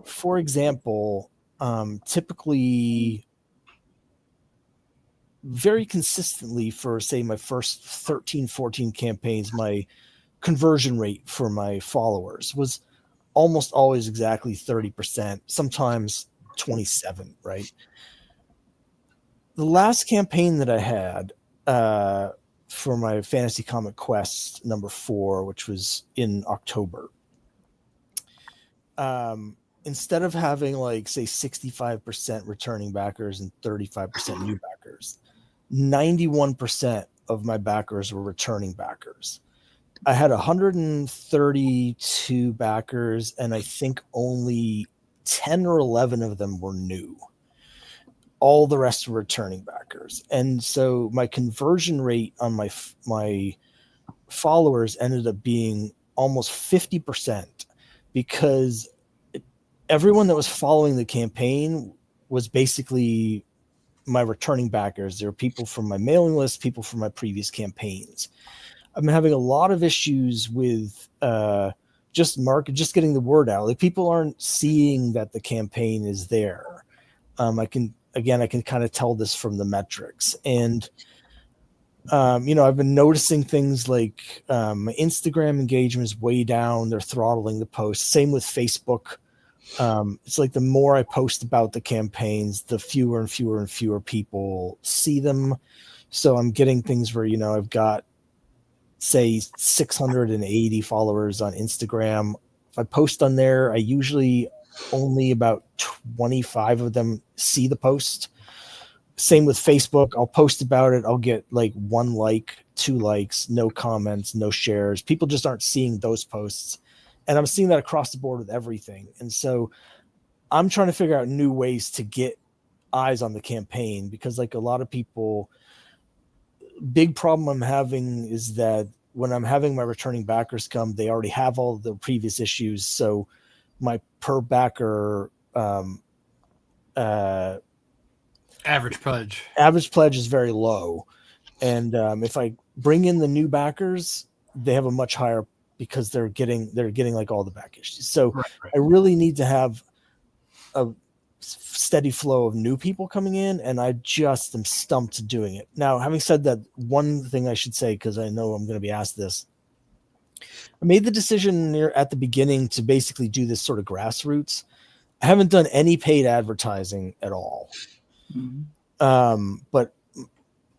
for example, typically, very consistently for, say, my first 13, 14 campaigns, my conversion rate for my followers was almost always exactly 30%, sometimes 27, right? The last campaign that I had for my Fantasy Comic Quest number 4, which was in October, instead of having like, say, 65% returning backers and 35% new backers, 91% of my backers were returning backers. I had 132 backers, and I think only 10 or 11 of them were new. All the rest were returning backers. And so my conversion rate on my followers ended up being almost 50%, because everyone that was following the campaign was basically my returning backers. There were people from my mailing list, people from my previous campaigns. I've been having a lot of issues with just getting the word out. Like, people aren't seeing that the campaign is there. I can kind of tell this from the metrics. And, I've been noticing things like my Instagram engagement is way down. They're throttling the posts. Same with Facebook. It's like the more I post about the campaigns, the fewer and fewer and fewer people see them. So I'm getting things where, I've got, say, 680 followers on Instagram. If I post on there, I usually only about 25 of them see the post. Same with Facebook. I'll post about it. I'll get like 1 like, 2 likes, no comments, no shares. People just aren't seeing those posts. And I'm seeing that across the board with everything. And so I'm trying to figure out new ways to get eyes on the campaign, because like a lot of people, big problem I'm having is that when I'm having my returning backers come, they already have all the previous issues. So my per backer average pledge is very low. And if I bring in the new backers, they have a much higher, because they're getting like all the back issues. So right. I really need to have a steady flow of new people coming in, and I just am stumped doing it. Now, having said that, one thing I should say, because I know I'm going to be asked this, I made the decision at the beginning to basically do this sort of grassroots. I haven't done any paid advertising at all. Mm-hmm. But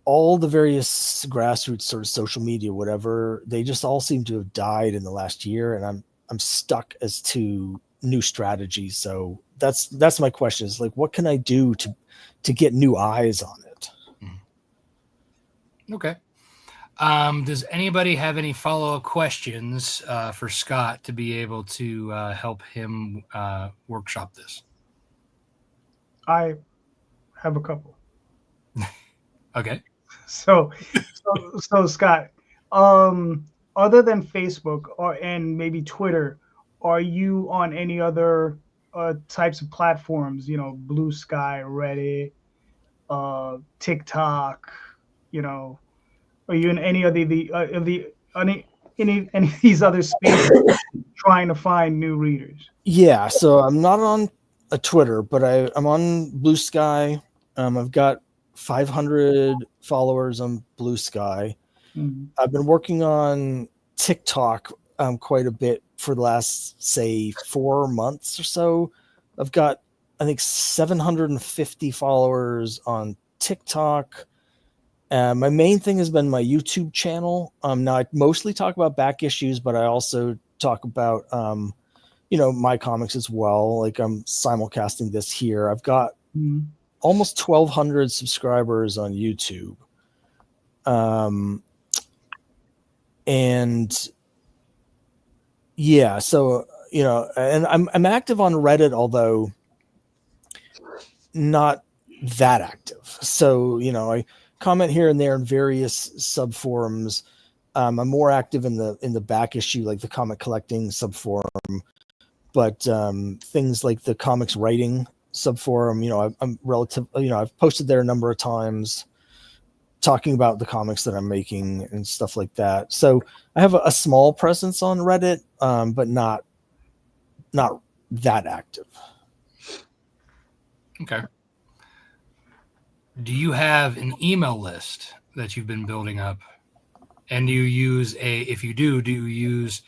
all the various grassroots sort of social media, whatever, they just all seem to have died in the last year, and I'm stuck as to new strategies. So that's my question, is like, what can I do to get new eyes on it? Okay. Does anybody have any follow-up questions for Scott to be able to help him workshop this? I have a couple. Okay. So Scott, other than Facebook and maybe Twitter, are you on any other types of platforms? You know, Blue Sky, Reddit, TikTok. You know, are you in any of any of these other spaces trying to find new readers? Yeah, so I'm not on a Twitter, but I'm on Blue Sky. I've got 500 followers on Blue Sky. Mhm. I've been working on TikTok quite a bit for the last, say, 4 months or so. I've got, I think, 750 followers on TikTok. My main thing has been my YouTube channel. Now I mostly talk about back issues, but I also talk about, my comics as well. Like I'm simulcasting this here. I've got Mhm. almost 1,200 subscribers on YouTube. And yeah, so, and I'm active on Reddit, although not that active. So, I comment here and there in various sub forums. I'm more active in the back issue, like the comic collecting sub forum, but things like the comics writing sub forum, I'm relative, I've posted there a number of times talking about the comics that I'm making and stuff like that. So I have a small presence on Reddit, but not that active. Okay. Do you have an email list that you've been building up? And do you use if you do you use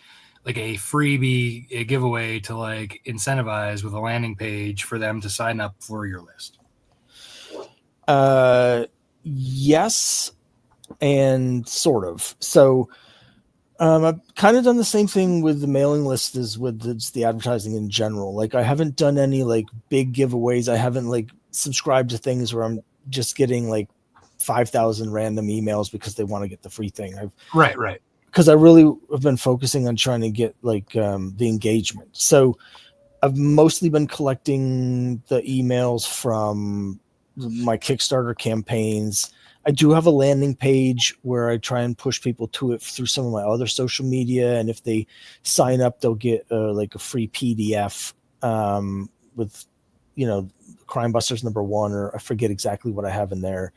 like a freebie, a giveaway to like incentivize with a landing page for them to sign up for your list? Yes, and sort of. So I've kind of done the same thing with the mailing list as with the advertising in general. Like I haven't done any like big giveaways. I haven't like subscribed to things where I'm just getting like 5,000 random emails because they want to get the free thing. Right. Because I really have been focusing on trying to get like the engagement. So I've mostly been collecting the emails from my Kickstarter campaigns. I do have a landing page where I try and push people to it through some of my other social media. And if they sign up, they'll get like a free PDF with, Crime Busters #1, or I forget exactly what I have in there.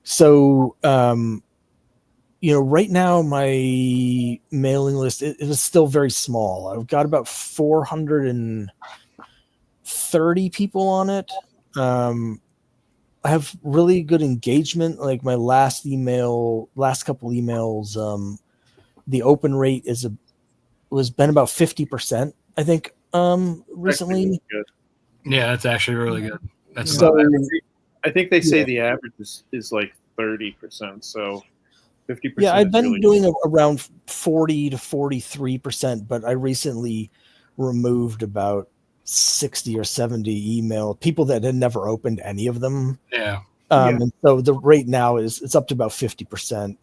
So, right now my mailing list, it is still very small. I've got about 430 people on it. I have really good engagement. Like my last couple emails, the open rate was been about 50%, I think, recently. Good. Yeah, that's actually really good. That's So, I think they say the average is like 30%. So 50%. yeah, I've been really doing around 40 to 43%, but I recently removed about 60 or 70 email people that had never opened any of them. Yeah. And so the rate now it's up to about 50%.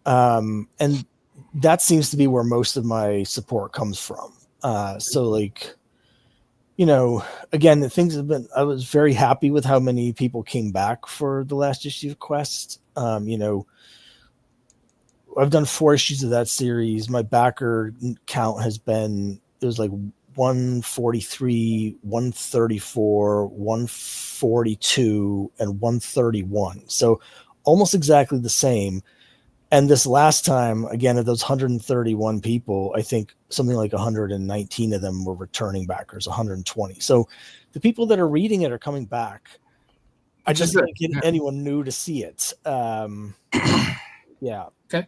And that seems to be where most of my support comes from. So like, again, I was very happy with how many people came back for the last issue of Quest. I've done 4 issues of that series. My backer count it was like 143, 134, 142, and 131. So almost exactly the same. And this last time, again, of those 131 people, I think something like 119 of them were returning backers, 120. So the people that are reading it are coming back. I just can't get anyone new to see it. Yeah. Okay.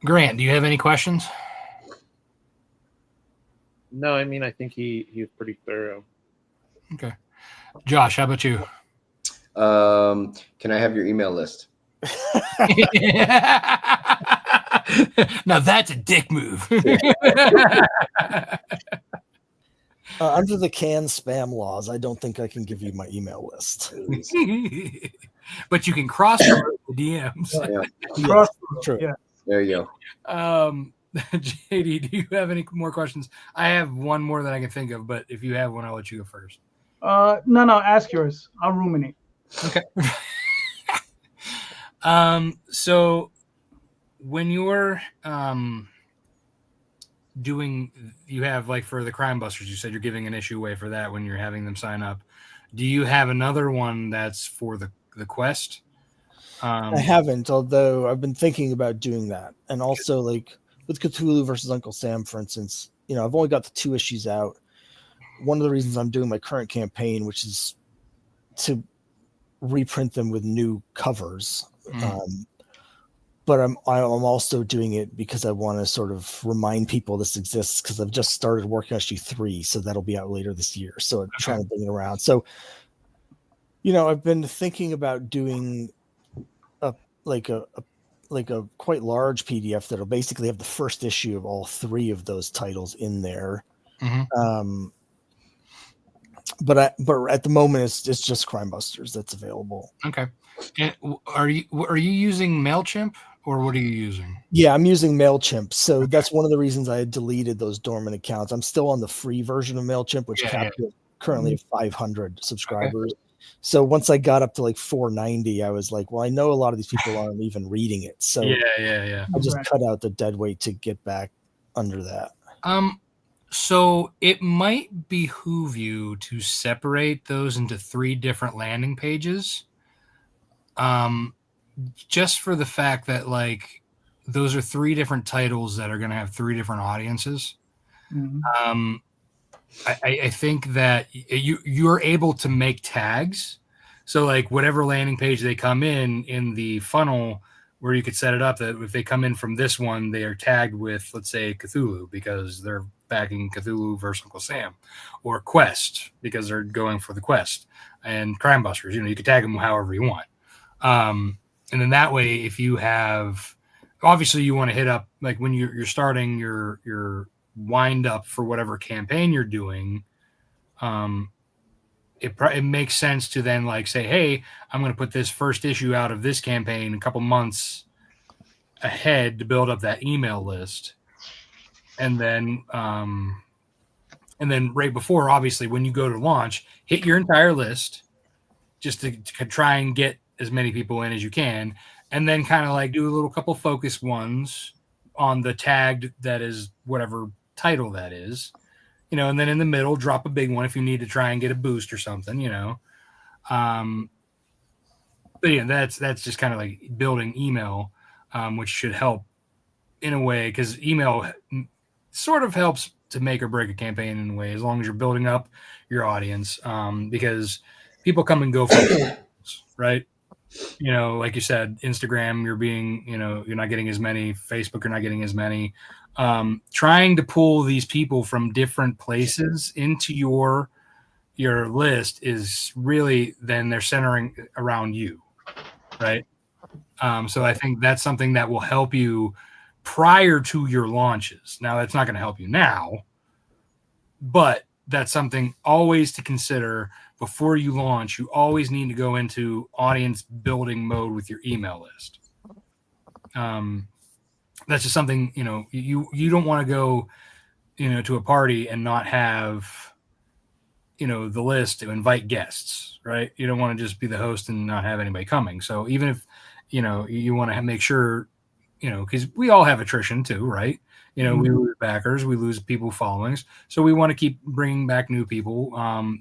Grant, do you have any questions? No, I mean, I think he was pretty thorough. Okay. Josh, how about you? Can I have your email list? Now that's a dick move. Under the CAN spam laws, I don't think I can give you my email list. But you can cross promote the DMs. Yeah, Cross- true. Yeah. there you go. JD, do you have any more questions? I have one more that I can think of, but if you have one, I'll let you go first. No, ask yours. I'll ruminate. Okay. So when you're doing, you have like for the Crime Busters, you said you're giving an issue away for that when you're having them sign up. Do you have another one that's for the quest? I haven't, although I've been thinking about doing that. And also, like with Cthulhu versus Uncle Sam, for instance, I've only got the 2 issues out. One of the reasons I'm doing my current campaign, which is to reprint them with new covers. But I'm also doing it because I want to sort of remind people this exists, because I've just started working on issue 3, so that'll be out later this year. So I'm trying to bring it around. So, I've been thinking about doing a quite large PDF that'll basically have the first issue of all 3 of those titles in there. But at the moment it's just Crime Busters that's available. Okay. And are you using MailChimp, or what are you using? Yeah, I'm using MailChimp. So that's one of the reasons I had deleted those dormant accounts. I'm still on the free version of MailChimp, which capped it currently at 500 subscribers. Okay. So once I got up to like 490, I was like, well, I know a lot of these people aren't even reading it. So I just cut out the dead weight to get back under that. So it might behoove you to separate those into 3 different landing pages. Just for the fact that like those are 3 different titles that are going to have 3 different audiences. I think that you're able to make tags. So like whatever landing page they come in the funnel, where you could set it up that if they come in from this one, they are tagged with, let's say, Cthulhu because they're backing Cthulhu versus Uncle Sam, or Quest because they're going for the Quest, and Crime Busters. You could tag them however you want. And then that way, if you have, obviously you want to hit up, like when you're starting your wind up for whatever campaign you're doing, it makes sense to then like say, hey, I'm going to put this first issue out of this campaign a couple months ahead to build up that email list. And then right before, obviously, when you go to launch, hit your entire list just to try and get as many people in as you can. And then kind of like do a little couple focus ones on the tagged that is whatever title that is, and then in the middle, drop a big one if you need to try and get a boost or something, But yeah, that's just kind of like building email, which should help in a way, because email sort of helps to make or break a campaign in a way, as long as you're building up your audience, because people come and go from right? Like you said, Instagram, you're not getting as many. Facebook, you're not getting as many. Trying to pull these people from different places into your list is really, then they're centering around you, right? So I think that's something that will help you prior to your launches. Now, that's not going to help you now, but that's something always to consider before you launch. You always need to go into audience building mode with your email list. That's just something, you don't want to go, to a party and not have, the list to invite guests, right? You don't want to just be the host and not have anybody coming. So even if, you want to make sure, because we all have attrition too, right? We lose backers, we lose people followings. So we want to keep bringing back new people.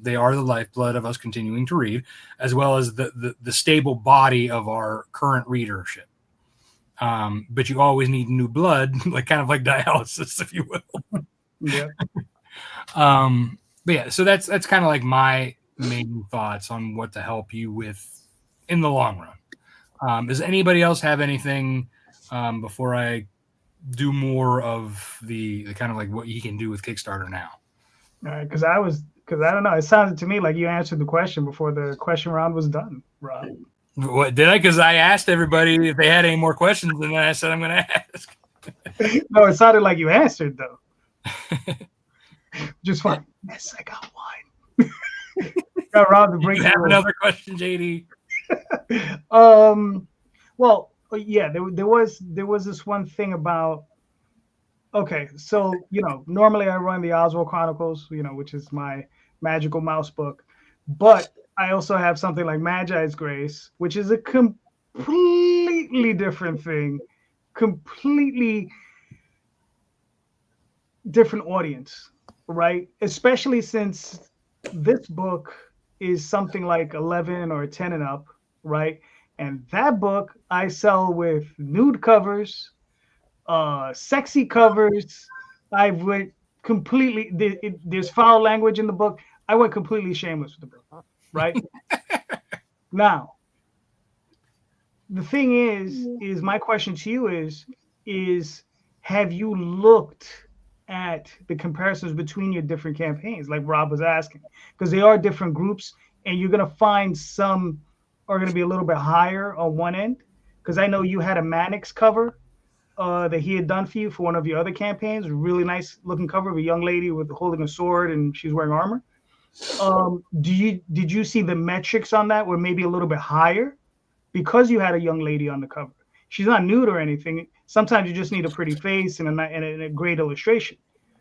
They are the lifeblood of us continuing to read, as well as the stable body of our current readership. But you always need new blood, like kind of like dialysis, if you will. Yeah. But yeah, so that's kind of like my main thoughts on what to help you with in the long run. Does anybody else have anything before I do more of the kind of like what you can do with Kickstarter now? All right, because I don't know. It sounded to me like you answered the question before the question round was done, Rob. What did I? Because I asked everybody if they had any more questions, and then I said I'm going to ask. No, it sounded like you answered though. Just fine. Yes, I got one. Got Rob to bring. You have another question, JD? Well, yeah, there was this one thing about. Okay, so normally I run the Oswald Chronicles, which is my magical mouse book, but I also have something like Magi's Grace, which is a completely different thing, completely different audience, right? Especially since this book is something like 11 or 10 and up, right? And that book I sell with nude covers, sexy covers. I went completely. There's foul language in the book. I went completely shameless with the book, right? Now, the thing is my question to you is have you looked at the comparisons between your different campaigns, like Rob was asking, because they are different groups, and you're gonna find some are gonna be a little bit higher on one end, because I know you had a Mannix cover that he had done for you for one of your other campaigns. Really nice looking cover of a young lady with holding a sword and she's wearing armor. Did you see the metrics on that were maybe a little bit higher because you had a young lady on the cover? She's not nude or anything. Sometimes you just need a pretty face and a great illustration.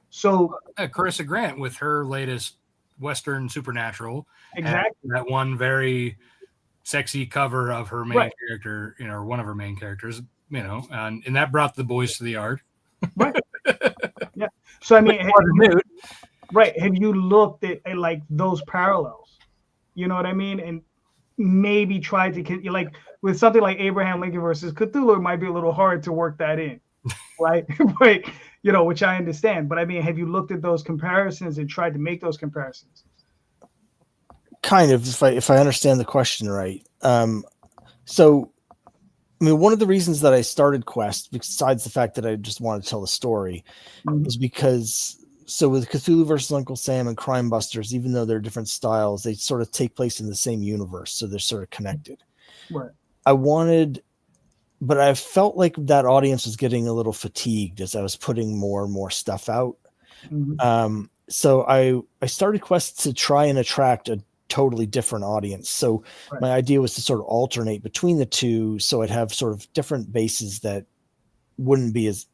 So Carissa Grant with her latest Western Supernatural, exactly that one very sexy cover of her main character, or one of her main characters, and that brought the boys to the yard. Right. Yeah. So I mean, have you looked at like those parallels? You know what I mean? And maybe tried to like with something like Abraham Lincoln versus Cthulhu, it might be a little hard to work that in, right? But which I understand. But I mean, have you looked at those comparisons and tried to make those comparisons? Kind of, if I understand the question right. So, I mean, one of the reasons that I started Quest, besides the fact that I just wanted to tell the story, is because with Cthulhu versus Uncle Sam and Crime Busters, even though they're different styles, they sort of take place in the same universe, so they're sort of connected. Right. But I felt like that audience was getting a little fatigued as I was putting more and more stuff out. Mm-hmm. So I started Quest to try and attract a totally different audience. So my idea was to sort of alternate between the two, so I'd have sort of different bases that wouldn't be as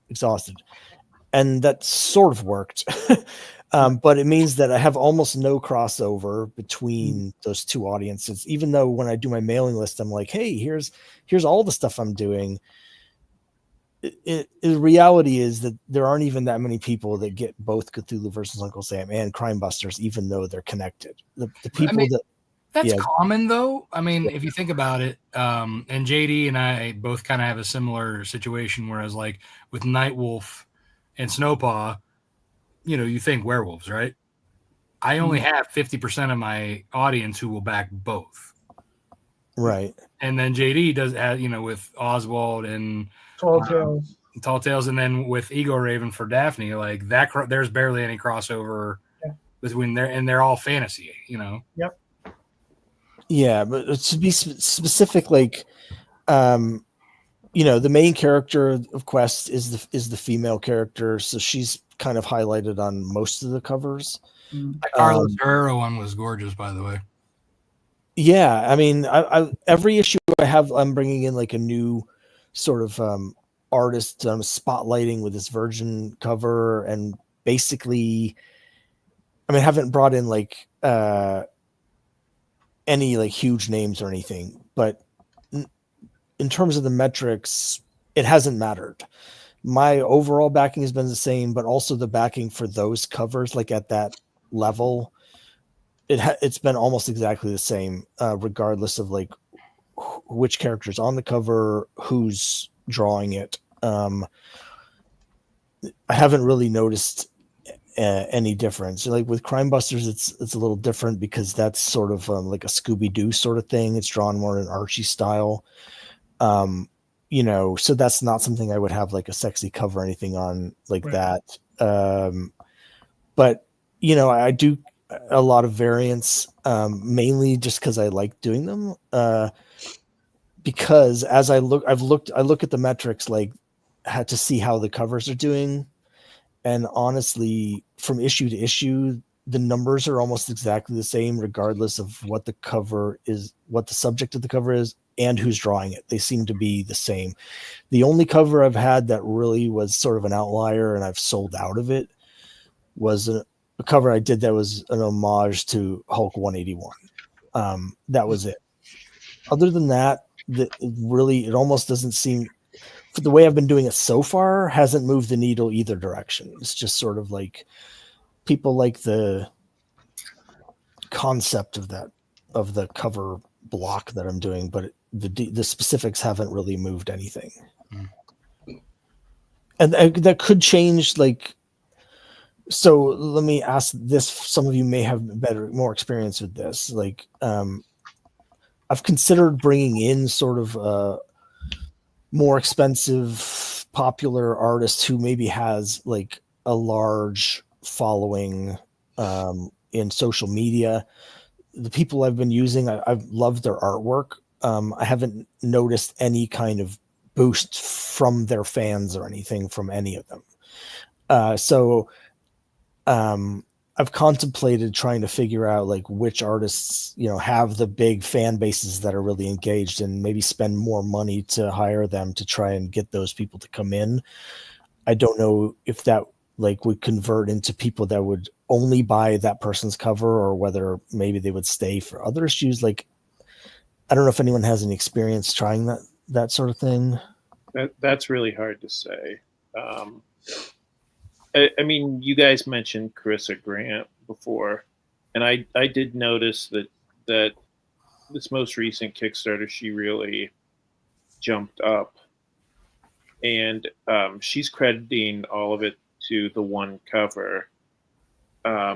exhausted. And that sort of worked. But it means that I have almost no crossover between those two audiences, even though when I do my mailing list, I'm like, hey, here's all the stuff I'm doing. The reality is that there aren't even that many people that get both Cthulhu versus Uncle Sam and Crime Busters, even though they're connected. The people that's common though. I mean, if you think about it, and JD and I both kind of have a similar situation, whereas like with Nightwolf and Snowpaw, you think werewolves, right? I only have 50% of my audience who will back both. Right. And then JD does, with Oswald and Tall Tales, and then with Ego Raven for Daphne, like that, there's barely any crossover between there, and they're all fantasy, Yep. Yeah, but to be specific, like, the main character of Quest is the female character, so she's kind of highlighted on most of the covers. The Carlos Herrera one was gorgeous, by the way. Yeah, I mean, I every issue I have, I'm bringing in like a new sort of artist spotlighting with this Virgin cover, and basically, I mean, I haven't brought in like any like huge names or anything, but in terms of the metrics, it hasn't mattered. My overall backing has been the same, but also the backing for those covers, like at that level, it's been almost exactly the same, regardless of like which character's on the cover, who's drawing it. I haven't really noticed any difference. Like with Crime Busters, it's a little different because that's sort of like a Scooby-Doo sort of thing. It's drawn more in Archie style. So that's not something I would have like a sexy cover or anything on like that. But I do a lot of variants, mainly just because I like doing them. Because as I look at the metrics, like had to see how the covers are doing. And honestly, from issue to issue, the numbers are almost exactly the same, regardless of what the cover is, what the subject of the cover is, and who's drawing it. They seem to be the same. The only cover I've had that really was sort of an outlier and I've sold out of it was a cover I did that was an homage to Hulk 181. That was it. Other than that, it almost doesn't seem, for the way I've been doing it so far, hasn't moved the needle either direction. It's just sort of like people like the concept of the cover block that I'm doing, but the specifics haven't really moved anything. And that could change. Like, so let me ask this. Some of you may have more experience with this. Like, I've considered bringing in sort of more expensive, popular artist who maybe has like a large following in social media. The people I've been using, I've loved their artwork. I haven't noticed any kind of boost from their fans or anything from any of them. So I've contemplated trying to figure out like which artists, have the big fan bases that are really engaged, and maybe spend more money to hire them to try and get those people to come in. I don't know if that like would convert into people that would only buy that person's cover, or whether maybe they would stay for other issues. Like, I don't know if anyone has any experience trying that sort of thing. That's really hard to say. I mean, you guys mentioned Carissa Grant before, and I did notice that this most recent Kickstarter, she really jumped up, and she's crediting all of it to the one cover. I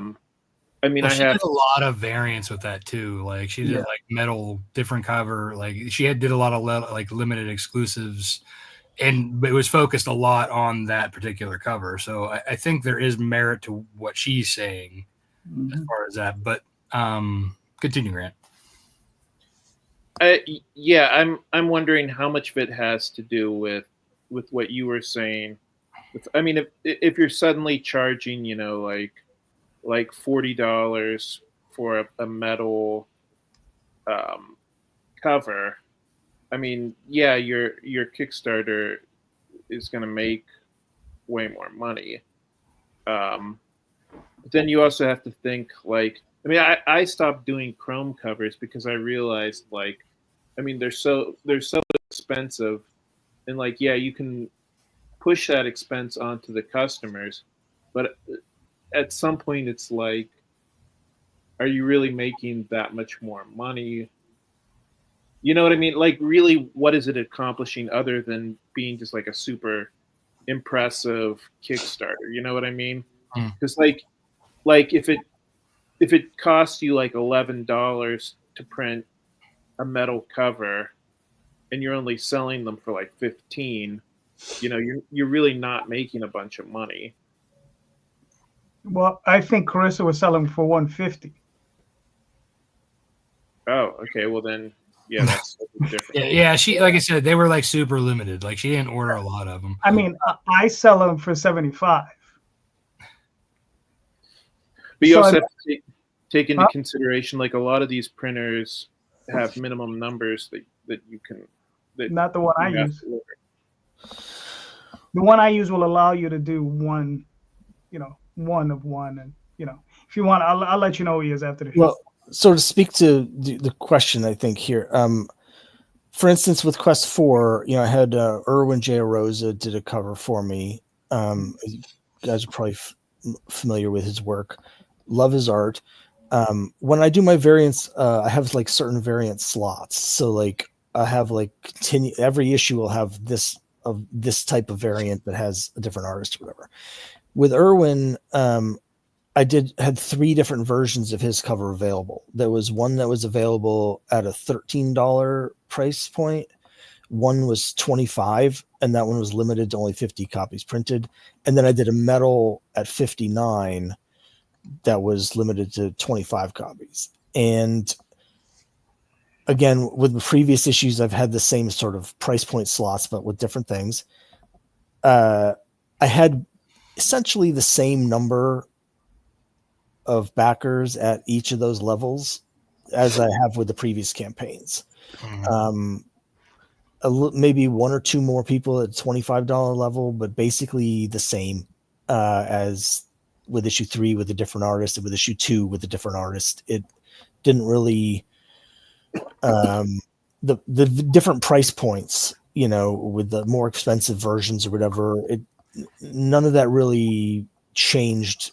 mean, she did a lot of variants with that too. Like she did like metal, different cover. Like she did a lot of like limited exclusives. And it was focused a lot on that particular cover. So I think there is merit to what she's saying as far as that. But continue, Grant. I'm wondering how much of it has to do with what you were saying. I mean, if you're suddenly charging, like $40 for a metal cover. I mean, yeah, your Kickstarter is going to make way more money. But then you also have to think like, I mean, I stopped doing Chrome covers because I realized like, I mean, they're so expensive, and like, yeah, you can push that expense onto the customers, but at some point it's like, are you really making that much more money? You know what I mean? Like, really, what is it accomplishing other than being just like a super impressive Kickstarter? You know what I mean? Because like if it costs you like $11 to print a metal cover, and you're only selling them for like 15, you're really not making a bunch of money. Well, I think Carissa was selling for $150. Oh, okay. Well then. Yeah, that's different. Yeah, she, like I said, they were like super limited. Like she didn't order a lot of them. I mean, I sell them for $75. But you also have to take into consideration, like a lot of these printers have minimum numbers that you can. Not the one I use. The one I use will allow you to do one, one of one, and if you want, I'll let you know who he is after the show. Well, so to speak to the question, I think here, for instance, with Quest 4, I had Erwin J. Rosa did a cover for me. You guys are probably familiar with his work. Love his art. When I do my variants, I have like certain variant slots. So like I have like every issue will have this type of variant that has a different artist or whatever. With Erwin, I had 3 different versions of his cover available. There was one that was available at a $13 price point. One was $25, and that one was limited to only 50 copies printed. And then I did a metal at $59 that was limited to 25 copies. And again, with the previous issues, I've had the same sort of price point slots, but with different things. I had essentially the same number of backers at each of those levels as I have with the previous campaigns. Maybe one or two more people at $25 level, but basically the same as with issue 3 with a different artist and with issue 2 with a different artist. It didn't really the different price points, with the more expensive versions or whatever, none of that really changed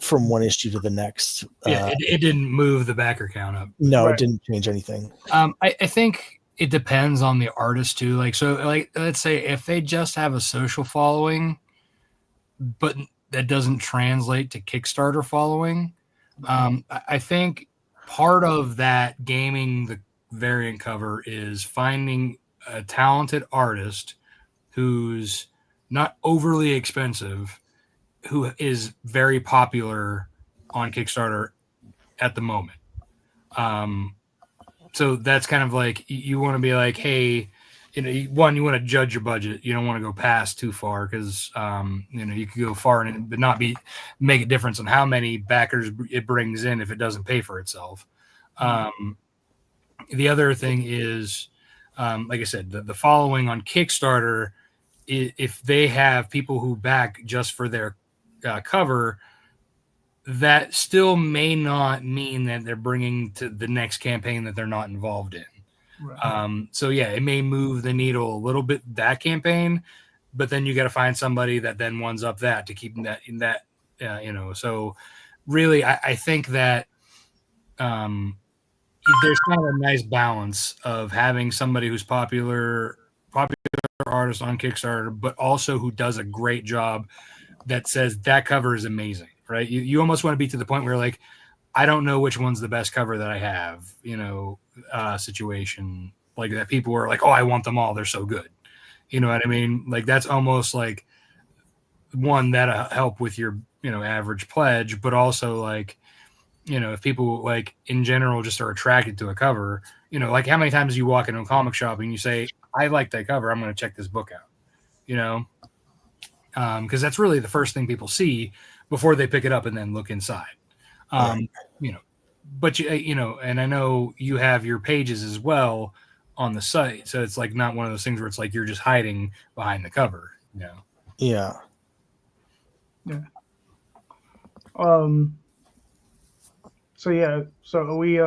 from one issue to the next. It didn't move the backer count up. No, Right. It didn't change anything. I think it depends on the artist too. Let's say if they just have a social following, but that doesn't translate to Kickstarter following. I think part of that gaming the variant cover is finding a talented artist who's not overly expensive, who is very popular on Kickstarter at the moment. So that's kind of like, you want to be like, hey, you want to judge your budget. You don't want to go past too far because, you could go far and but not make a difference on how many backers it brings in if it doesn't pay for itself. The other thing is, like I said, the following on Kickstarter, if they have people who back just for their cover, that still may not mean that they're bringing to the next campaign that they're not involved in. Right. So yeah, it may move the needle a little bit that campaign, but then you got to find somebody that then ones up that to keep that in that, so really I think that there's kind of a nice balance of having somebody who's popular artist on Kickstarter, but also who does a great job that says that cover is amazing, right? You almost want to be to the point where like, I don't know which one's the best cover that I have, situation like that. People are like, oh, I want them all. They're so good. You know what I mean? Like that's almost like one that'll help with your, average pledge, but also like, if people like in general just are attracted to a cover, like how many times you walk into a comic shop and you say, I like that cover, I'm going to check this book out, because that's really the first thing people see before they pick it up and then look inside. But and I know you have your pages as well on the site, so it's like not one of those things where it's like you're just hiding behind the cover. Yeah. So are we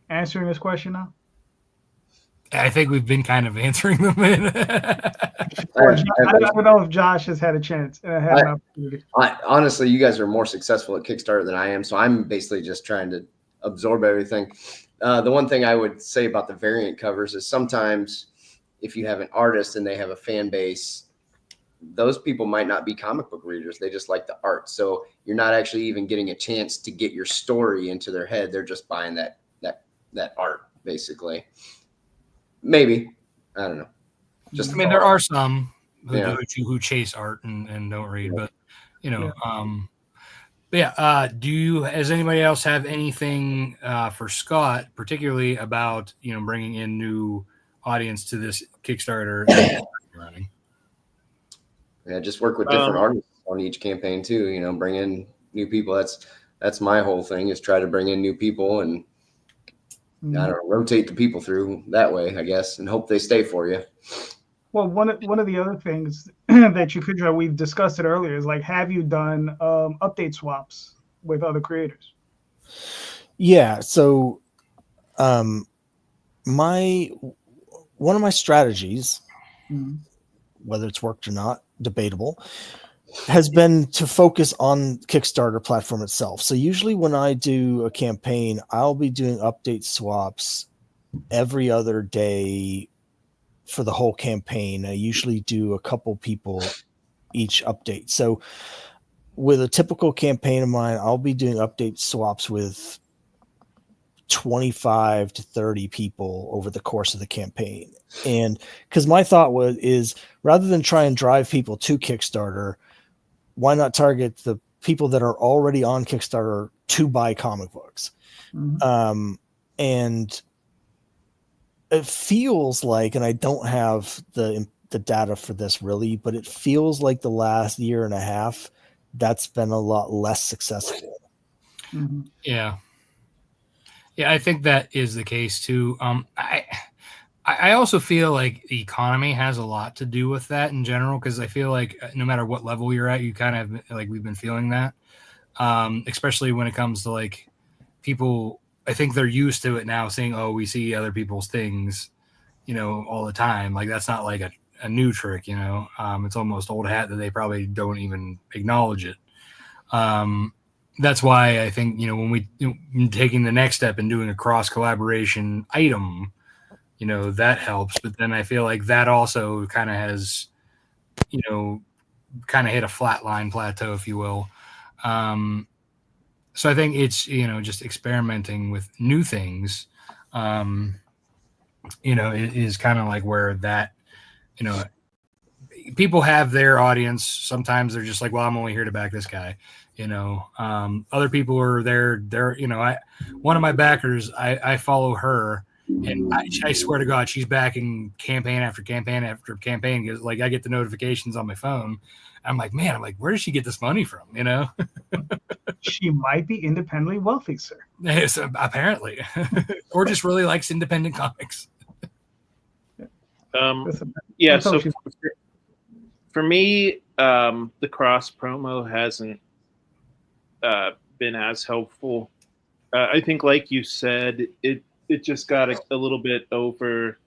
answering this question now? I think we've been kind of answering them. I don't know if Josh has had a chance and had an opportunity. Honestly, you guys are more successful at Kickstarter than I am, so I'm basically just trying to absorb everything. The one thing I would say about the variant covers is sometimes if you have an artist and they have a fan base, those people might not be comic book readers. They just like the art. So you're not actually even getting a chance to get your story into their head. They're just buying that art, basically. Maybe. I don't know. Just there are some who chase art and don't read, but does anybody else have anything for Scott, particularly about bringing in new audience to this Kickstarter running? Yeah, just work with different artists on each campaign too. Bring in new people. That's my whole thing, is try to bring in new people and I don't know, rotate the people through that way, I guess, and hope they stay for you. Well, one of the other things that you could try, we've discussed it earlier, is like, have you done update swaps with other creators? Yeah. So, one of my strategies, whether it's worked or not, debatable, has been to focus on Kickstarter platform itself. So usually when I do a campaign, I'll be doing update swaps every other day for the whole campaign. I usually do a couple people each update. So with a typical campaign of mine, I'll be doing update swaps with 25 to 30 people over the course of the campaign. And because my thought is rather than try and drive people to Kickstarter, why not target the people that are already on Kickstarter to buy comic books? And it feels like, and I don't have the data for this really, but it feels like the last year and a half, that's been a lot less successful. Mhm. Yeah. Yeah, I think that is the case too. I also feel like the economy has a lot to do with that in general, because I feel like no matter what level you're at, you kind of like we've been feeling that, especially when it comes to like people. I think they're used to it now, saying, "Oh, we see other people's things, all the time." Like that's not like a new trick, It's almost old hat that they probably don't even acknowledge it. That's why I think when we taking the next step and doing a cross collaboration item, that helps. But then I feel like that also kind of has, kind of hit a flatline plateau, if you will. So I think it's just experimenting with new things. Is kind of like where that people have their audience. Sometimes they're just like, well, I'm only here to back this guy. Other people are there. One of my backers, I follow her, and I swear to God, she's backing campaign after campaign after campaign. Because like I get the notifications on my phone. I'm like, where does she get this money from? She might be independently wealthy, sir. So, apparently, or just really likes independent comics. Yeah. That's how So she's- for me, the cross promo hasn't been as helpful. I think, like you said, it just got a little bit over.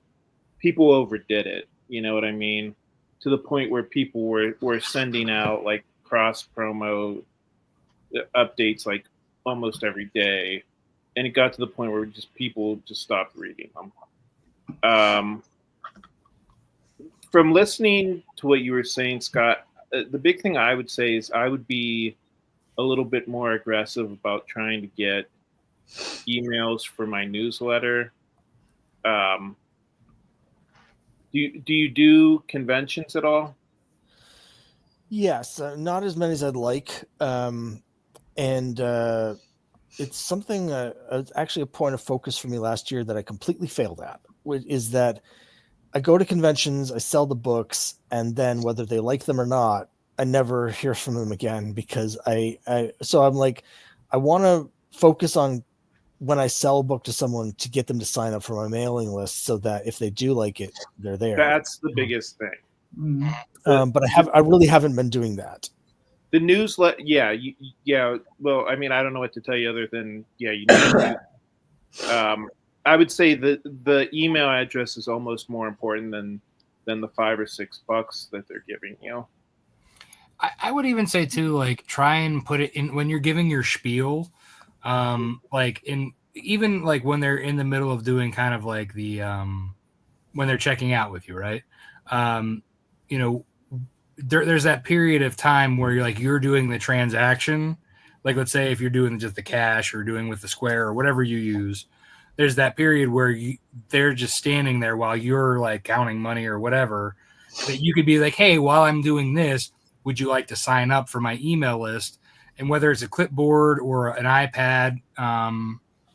People overdid it. You know what I mean? To the point where people were sending out like cross promo updates like almost every day, and it got to the point where people just stopped reading them. From listening to what you were saying, Scott, the big thing I would say is I would be a little bit more aggressive about trying to get emails for my newsletter. Do you do conventions at all? Yes, not as many as I'd like. And it's something, it's actually a point of focus for me last year that I completely failed at, which is that I go to conventions, I sell the books, and then whether they like them or not, I never hear from them again, because so I'm like, I want to focus on when I sell a book to someone to get them to sign up for my mailing list, so that if they do like it, they're there. That's the biggest thing. Mhm. But I really haven't been doing that. The newsletter, yeah. Well, I mean, I don't know what to tell you other than you need to. I would say that the email address is almost more important than the $5 or $6 that they're giving you. I would even say too, like try and put it in when you're giving your spiel, even like when they're in the middle of doing kind of like the when they're checking out with you, right? There's that period of time where you're doing the transaction. Like let's say if you're doing just the cash or doing with the Square or whatever you use, there's that period where they're just standing there while you're like counting money or whatever. That you could be like, hey, while I'm doing this, would you like to sign up for my email list? And whether it's a clipboard or an iPad,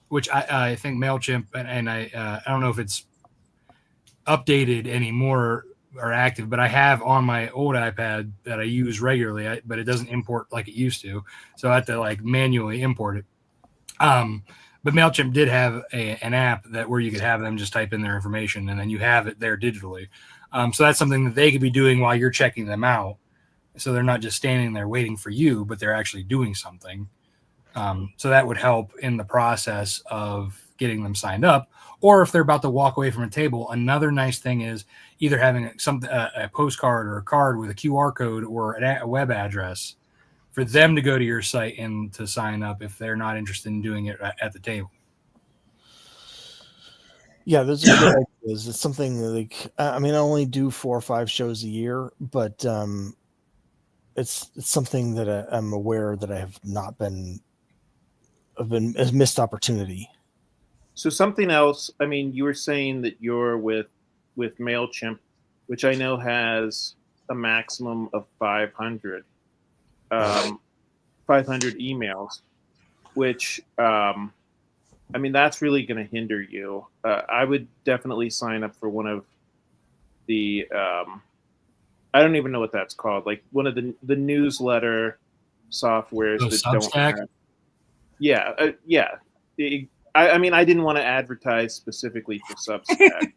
which I think MailChimp, and I don't know if it's updated anymore or active, but I have on my old iPad that I use regularly, but it doesn't import like it used to. So I have to like manually import it. But MailChimp did have an app where you could have them just type in their information and then you have it there digitally. So that's something that they could be doing while you're checking them out. So they're not just standing there waiting for you, but they're actually doing something. So that would help in the process of getting them signed up. Or if they're about to walk away from a table, another nice thing is either having a postcard or a card with a QR code or a web address for them to go to your site and to sign up if they're not interested in doing it at the table. Yeah, those are good ideas. It's something like, I mean, I only do 4 or 5 shows a year, but it's something that I'm aware that I have not been a missed opportunity. So something else. I mean, you were saying that you're with MailChimp, which I know has a maximum of 500 emails, which I mean, that's really going to hinder you. I would definitely sign up for one of the I don't even know what that's called, like one of the newsletter softwares that Substack? don't have. Yeah, yeah. I mean, I didn't want to advertise specifically for Substack.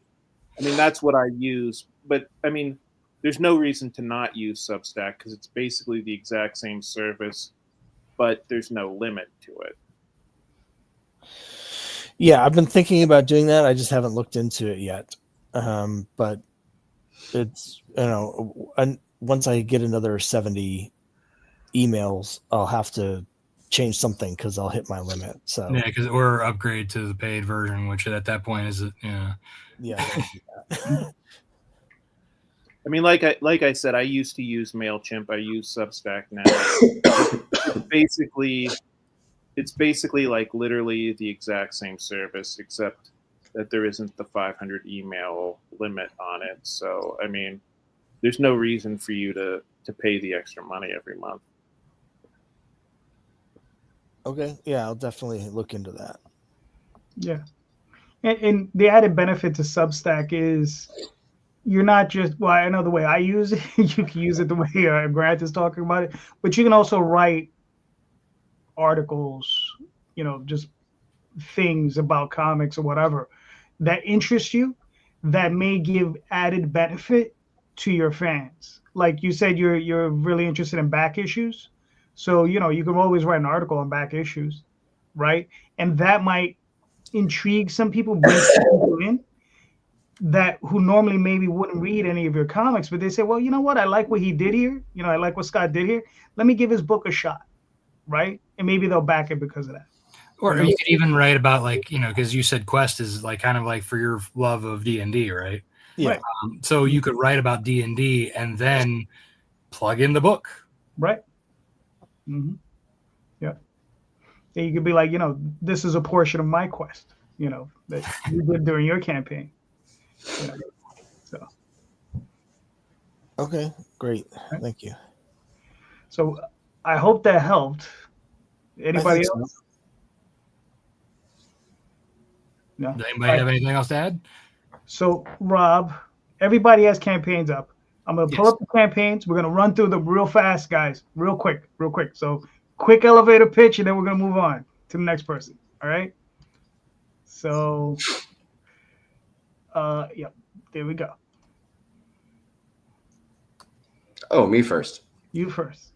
I mean, that's what I use. But I mean, there's no reason to not use Substack because it's basically the exact same service, but there's no limit to it. Yeah, I've been thinking about doing that. I just haven't looked into it yet. But it's, and once I get another 70 emails, I'll have to change something because I'll hit my limit. So Yeah, because or upgrade to the paid version, which at that point is yeah. I mean, like I said, I used to use MailChimp. I use Substack now. It's basically like literally the exact same service, except that there isn't the 500 email limit on it. So, I mean, there's no reason for you to pay the extra money every month. Okay, yeah, I'll definitely look into that. Yeah. And the added benefit to Substack is you're not just, well, I know the way I use it, you can use it the way Grant is talking about it, but you can also write articles, just things about comics or whatever that interest you that may give added benefit to your fans. Like you said, you're really interested in back issues. So, you can always write an article on back issues, right? And that might intrigue some people, bring some people in that who normally maybe wouldn't read any of your comics, but they say, well, you know what? I like what he did here. I like what Scott did here. Let me give his book a shot, right? And maybe they'll back it because of that. Or you could even write about because you said Quest is like kind of like for your love of D&D, right? Yeah. Right. So you could write about D&D and then plug in the book. Right. Mm-hmm. Yeah. And you could be like, this is a portion of my quest, that you did during your campaign. So. Okay, great. Thank you. So I hope that helped. Anybody else? So. No. Does anybody have anything else to add? So, Rob, everybody has campaigns up. I'm going to pull up the campaigns. We're going to run through them real fast, guys. Real quick. So, quick elevator pitch, and then we're going to move on to the next person. All right? So, there we go. Oh, me first. You first.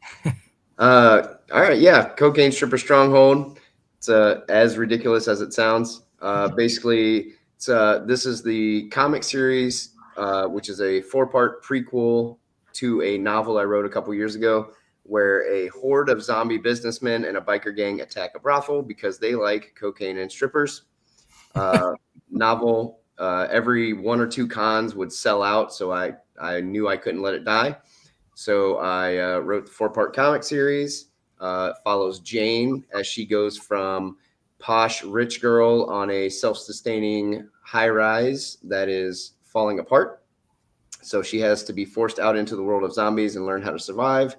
All right. Yeah. Cocaine Stripper Stronghold. It's as ridiculous as it sounds. Basically, this is the comic series, which is a 4-part prequel to a novel I wrote a couple years ago, where a horde of zombie businessmen and a biker gang attack a brothel because they like cocaine and strippers. Novel, every 1 or 2 cons would sell out, so I knew I couldn't let it die. So I wrote the 4-part comic series. Follows Jane as she goes from posh rich girl on a self-sustaining high-rise that is falling apart. So she has to be forced out into the world of zombies and learn how to survive.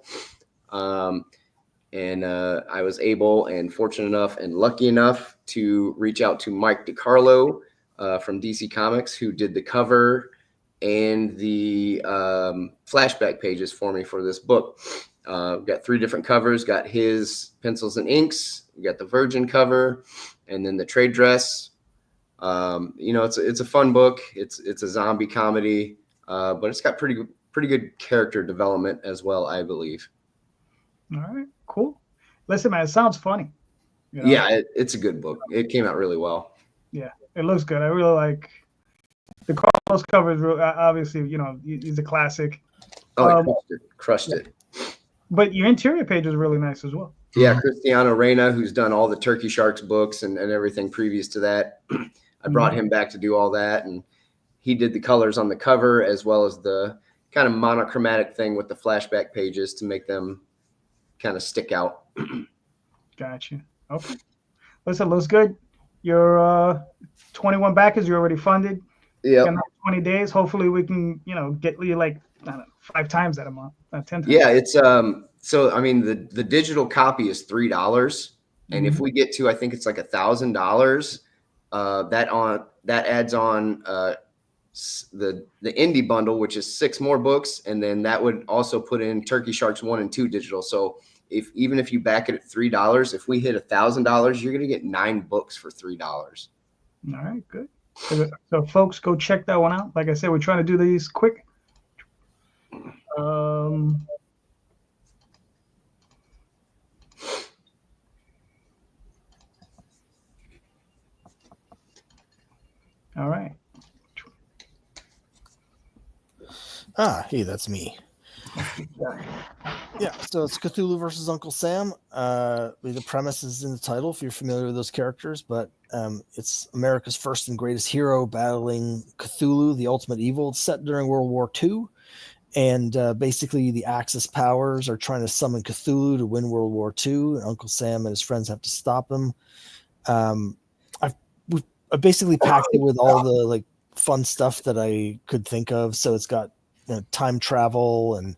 And I was able and fortunate enough and lucky enough to reach out to Mike DiCarlo from DC Comics, who did the cover and the flashback pages for me for this book. Got 3 different covers, got his pencils and inks, we got the Virgin cover, and then the trade dress. It's a fun book. It's a zombie comedy, but it's got pretty good character development as well, I believe. All right, cool. Listen, man, it sounds funny. Yeah, it's a good book. It came out really well. Yeah, it looks good. I really like the Carlos cover. Obviously, he's a classic. Oh, crushed it. But your interior page is really nice as well. Yeah, Cristiano Reyna, who's done all the Turkey Sharks books and everything previous to that. I brought him back to do all that, and he did the colors on the cover as well as the kind of monochromatic thing with the flashback pages to make them kind of stick out. Gotcha. Okay. Listen, looks good. Your 21 backers, you're already funded. Yeah. 20 days. Hopefully we can, get you like 5 times that amount, 10 times. Yeah, it's so I mean the digital copy is $3, and if we get to I think it's like $1,000, that adds on the indie bundle, which is 6 more books, and then that would also put in Turkey Sharks 1 and 2 digital. So even if you back it at $3, if we hit $1,000, you're going to get 9 books for $3. All right, good. So folks, go check that one out. Like I said, we're trying to do these quick. All right. Hey, that's me. Yeah, so it's Cthulhu versus Uncle Sam. The premise is in the title if you're familiar with those characters, but it's America's first and greatest hero battling Cthulhu, the ultimate evil. It's set during World War II, and basically the Axis powers are trying to summon Cthulhu to win World War II, and Uncle Sam and his friends have to stop him. I basically packed it with all the like fun stuff that I could think of. So it's got time travel and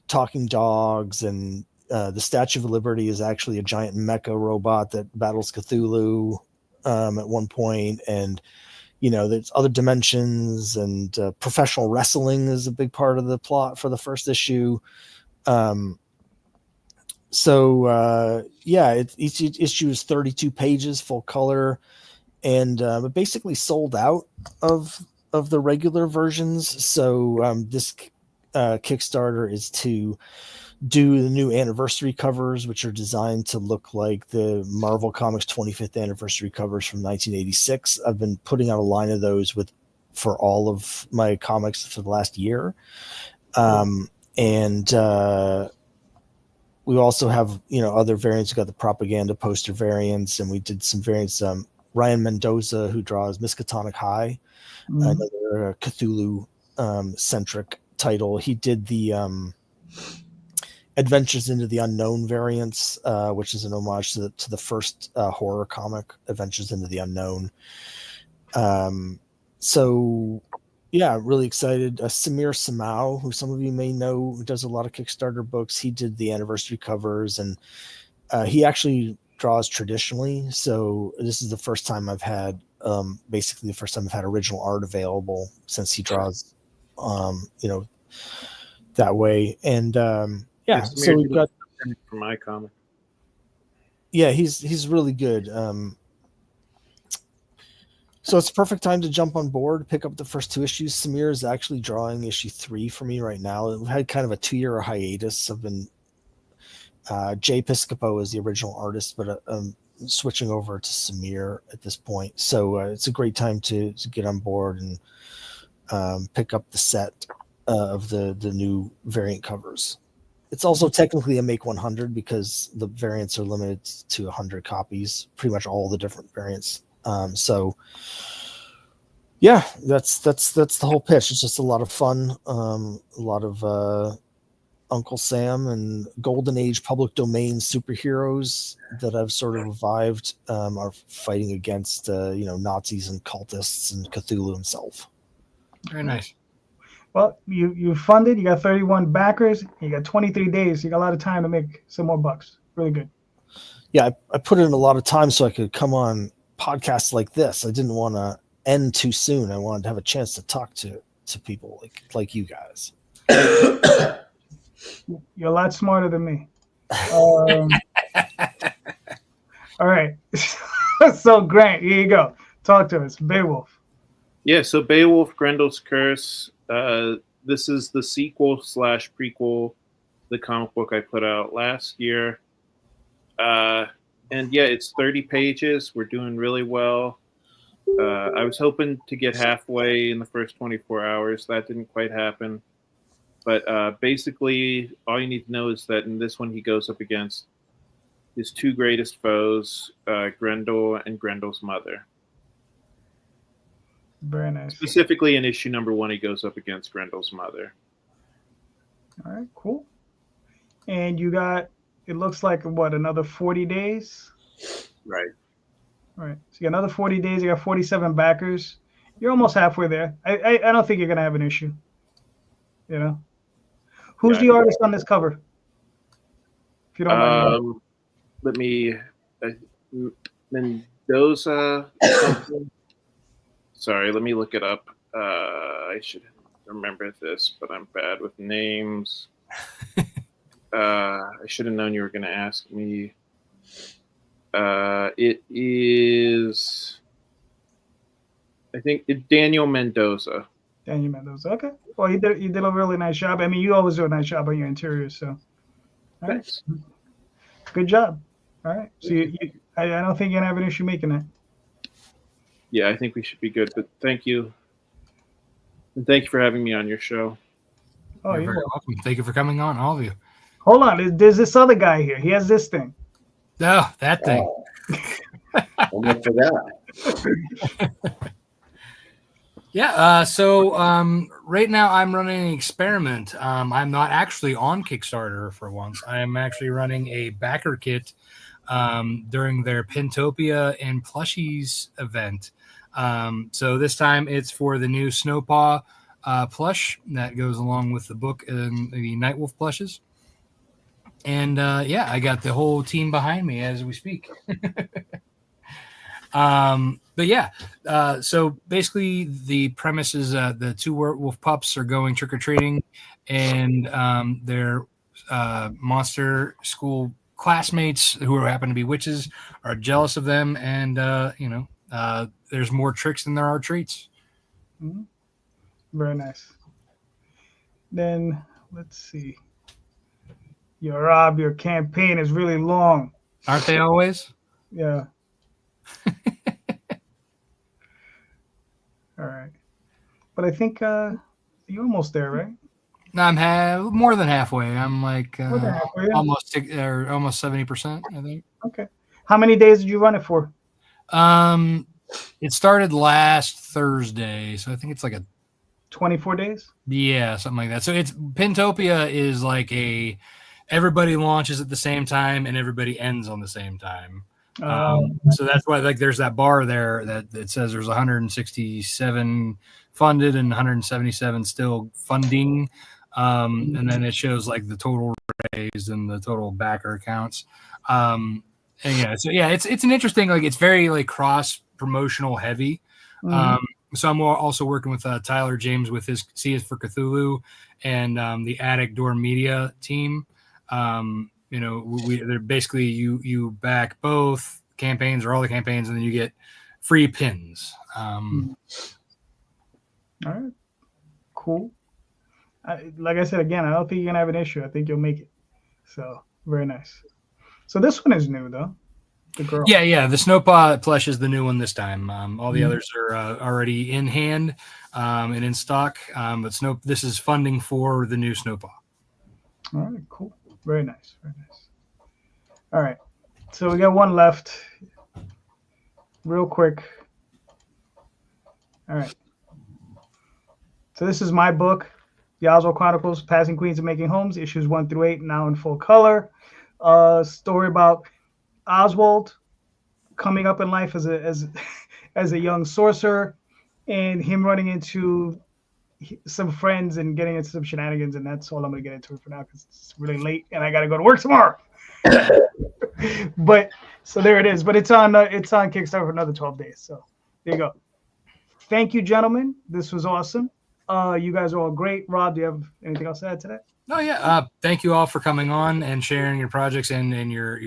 talking dogs, and the Statue of Liberty is actually a giant mecha robot that battles Cthulhu at one point, and there's other dimensions, and professional wrestling is a big part of the plot for the first issue. Each issue is 32 pages, full color, and it basically sold out of the regular versions. So this Kickstarter is to do the new anniversary covers, which are designed to look like the Marvel Comics 25th anniversary covers from 1986. I've been putting out a line of those for all of my comics for the last year. We also have, other variants. We've got the propaganda poster variants, and we did some variants. Ryan Mendoza, who draws Miskatonic High, another Cthulhu centric title. He did the Adventures into the Unknown variants, which is an homage to the first horror comic, Adventures into the Unknown. Really excited. Samir Samau, who some of you may know, who does a lot of Kickstarter books, he did the anniversary covers, and he actually draws traditionally. So this is the first time I've had, basically the first time I've had original art available, since he draws, that way. And so we've got for my comic. Yeah, he's really good. So it's a perfect time to jump on board, pick up the first 2 issues. Samir is actually drawing issue 3 for me right now. We've had kind of a 2-year hiatus. I've been Jay Piscopo is the original artist, but I'm switching over to Samir at this point. So it's a great time to get on board and pick up the set of the new variant covers. It's also technically a make 100 because the variants are limited to 100 copies, pretty much all the different variants. That's the whole pitch. It's just a lot of fun, a lot of Uncle Sam and Golden Age public domain superheroes that have sort of revived are fighting against Nazis and cultists and Cthulhu himself. Very nice. Well, you funded, you got 31 backers, you got 23 days, you got a lot of time to make some more bucks. Really good. Yeah, I put in a lot of time so I could come on podcasts like this. I didn't want to end too soon. I wanted to have a chance to talk to people like you guys. You're a lot smarter than me. All right. So Grant, here you go. Talk to us. Beowulf. Yeah, so Beowulf, Grendel's Curse. This is the sequel / prequel, the comic book I put out last year. And yeah, it's 30 pages. We're doing really well. I was hoping to get halfway in the first 24 hours. That didn't quite happen. But basically, all you need to know is that in this one, he goes up against his 2 greatest foes, Grendel and Grendel's mother. Very nice. Specifically in issue number 1, he goes up against Grendel's mother. All right, cool. And you got, it looks like, what, another 40 days? Right. All right. So you got another 40 days. You got 47 backers. You're almost halfway there. I don't think you're going to have an issue. Who's the artist on this cover? If you don't mind. Let me, Mendoza. Sorry, let me look it up. I should remember this, but I'm bad with names. I should have known you were going to ask me. It is, I think, Daniel Mendoza. Daniel Mendoza. Okay. Well, you did a really nice job. I mean, you always do a nice job on your interiors. So, all right. Thanks. Good job. All right. So I don't think you're gonna have an issue making that. Yeah, I think we should be good. But thank you, and thank you for having me on your show. Oh, You're you're very welcome. welcome. Thank you for coming on, all of you. Hold on. There's this other guy here. He has this thing. Oh, that thing. I'll look for that. Yeah. So right now I'm running an experiment. I'm not actually on Kickstarter for once. I am actually running a backer kit during their Pintopia and Plushies event. So this time it's for the new Snowpaw plush that goes along with the book and the Nightwolf plushes. And yeah, I got the whole team behind me as we speak. But yeah, so basically the premise is the two werewolf pups are going trick-or-treating, and their monster school classmates who happen to be witches are jealous of them, and there's more tricks than there are treats. Mm-hmm. Very nice. Then let's see. Rob, your campaign is really long. Aren't they always? Yeah. All right. But I think you're almost there, right? No, I'm more than halfway. I'm like More than halfway, yeah. almost 70%, I think. Okay. How many days did you run it for? It started last Thursday, so I think it's like 24 days? Yeah, something like that. So it's Pintopia is like everybody launches at the same time and everybody ends on the same time. So that's why like there's that bar there that says there's 167 funded and 177 still funding. And then it shows like the total raised and the total backer accounts. And yeah, so yeah, it's an interesting, like it's very like cross promotional heavy. So I'm also working with Tyler James with his C is for Cthulhu and the Attic Door Media team. They're basically you back both campaigns or all the campaigns, and then you get free pins. All right, cool. Like I said again, I don't think you're gonna have an issue. I think you'll make it. So very nice. So this one is new though. The girl. Yeah. The Snowpaw plush is the new one this time. All the others are already in hand and in stock. But this is funding for the new Snowpaw. All right, cool. Very nice. Very nice. All right. So we got one left. Real quick. All right. So this is my book, The Oswald Chronicles, Passing Queens and Making Homes, issues 1 through 8, now in full color. Story about Oswald coming up in life as a young sorcerer, and him running into some friends and getting into some shenanigans, and that's all I'm gonna get into for now because it's really late and I gotta go to work tomorrow. But so there it is. But it's on Kickstarter for another 12 days. So there you go. Thank you, gentlemen. This was awesome. You guys are all great. Rob, do you have anything else to add to that? Oh yeah. Thank you all for coming on and sharing your projects and your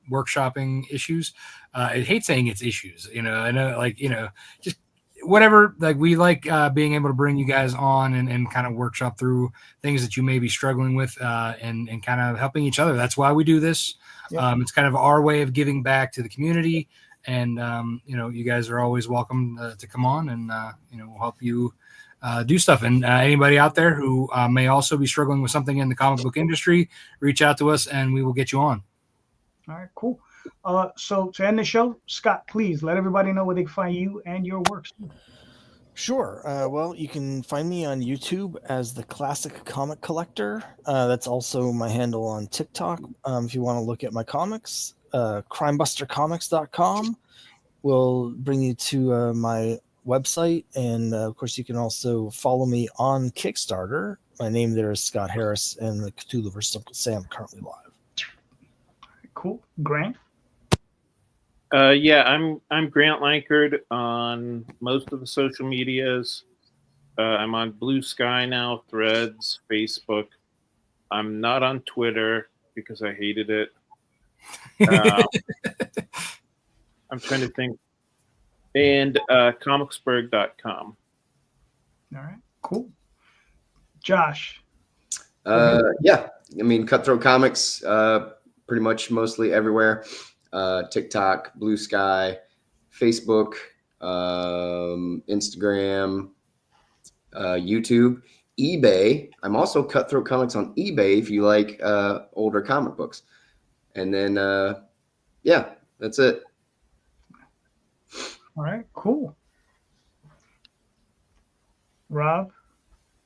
workshopping issues. I hate saying it's issues. I know, like just whatever, like we like being able to bring you guys on and kind of workshop through things that you may be struggling with and kind of helping each other. That's why we do this. Yep. It's kind of our way of giving back to the community, and you guys are always welcome to come on, and we'll help you do stuff. And anybody out there who may also be struggling with something in the comic book industry, reach out to us and we will get you on. All right, cool. So to end the show, Scott, please let everybody know where they can find you and your works. Sure. Well, you can find me on YouTube as the Classic Comic Collector. That's also my handle on TikTok. If you want to look at my comics, crimebustercomics.com will bring you to my website. And of course, you can also follow me on Kickstarter. My name there is Scott Harris, and the Cthulhu vs. Uncle Sam currently live. Cool. Grant? Yeah, I'm Grant Lankard on most of the social medias. I'm on Blue Sky now, Threads, Facebook. I'm not on Twitter because I hated it. I'm trying to think. And comicsburg.com. All right, cool. Josh. Yeah, I mean, Cutthroat Comics, pretty much mostly everywhere. TikTok, Blue Sky, Facebook, Instagram, YouTube, eBay. I'm also Cutthroat Comics on eBay if you like older comic books. And then, yeah, that's it. All right, cool. Rob,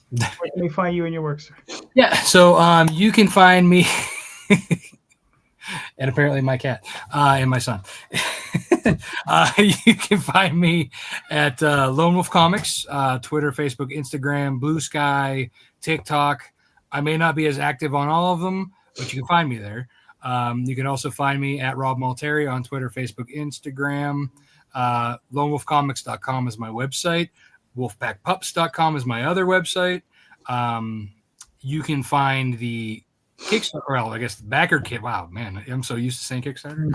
where can we find you in your work, sir? Yeah, so you can find me, and apparently my cat and my son. You can find me at Lone Wolf Comics, Twitter, Facebook, Instagram, Blue Sky, TikTok. I may not be as active on all of them, but you can find me there. You can also find me at Rob Malteri on Twitter, Facebook, Instagram. LoneWolfComics.com is my website. WolfpackPups.com is my other website. You can find the Kickstarter, well, I guess the backer kit. Wow, man, I'm so used to saying Kickstarter.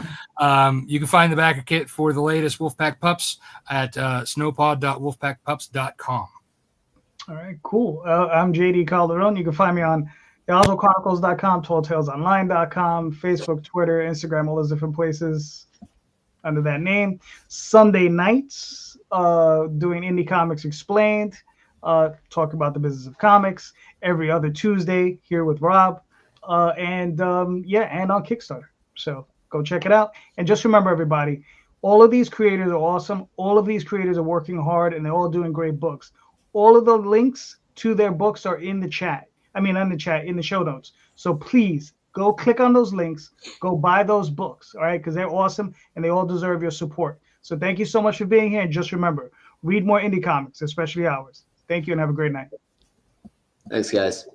You can find the backer kit for the latest Wolfpack Pups at snowpod.wolfpackpups.com. All right, cool. I'm JD Calderon. You can find me on TheOzzoChronicles.com, TallTalesOnline.com, Facebook, Twitter, Instagram, all those different places under that name. Sunday nights, doing Indie Comics Explained, talk about the business of comics. Every other Tuesday here with Rob, and on Kickstarter. So go check it out. And just remember, everybody, all of these creators are awesome. All of these creators are working hard, and they're all doing great books. All of the links to their books are in the chat. In the show notes. So please go click on those links. Go buy those books, all right? Because they're awesome, and they all deserve your support. So thank you so much for being here. And just remember, read more indie comics, especially ours. Thank you, and have a great night. Thanks, guys.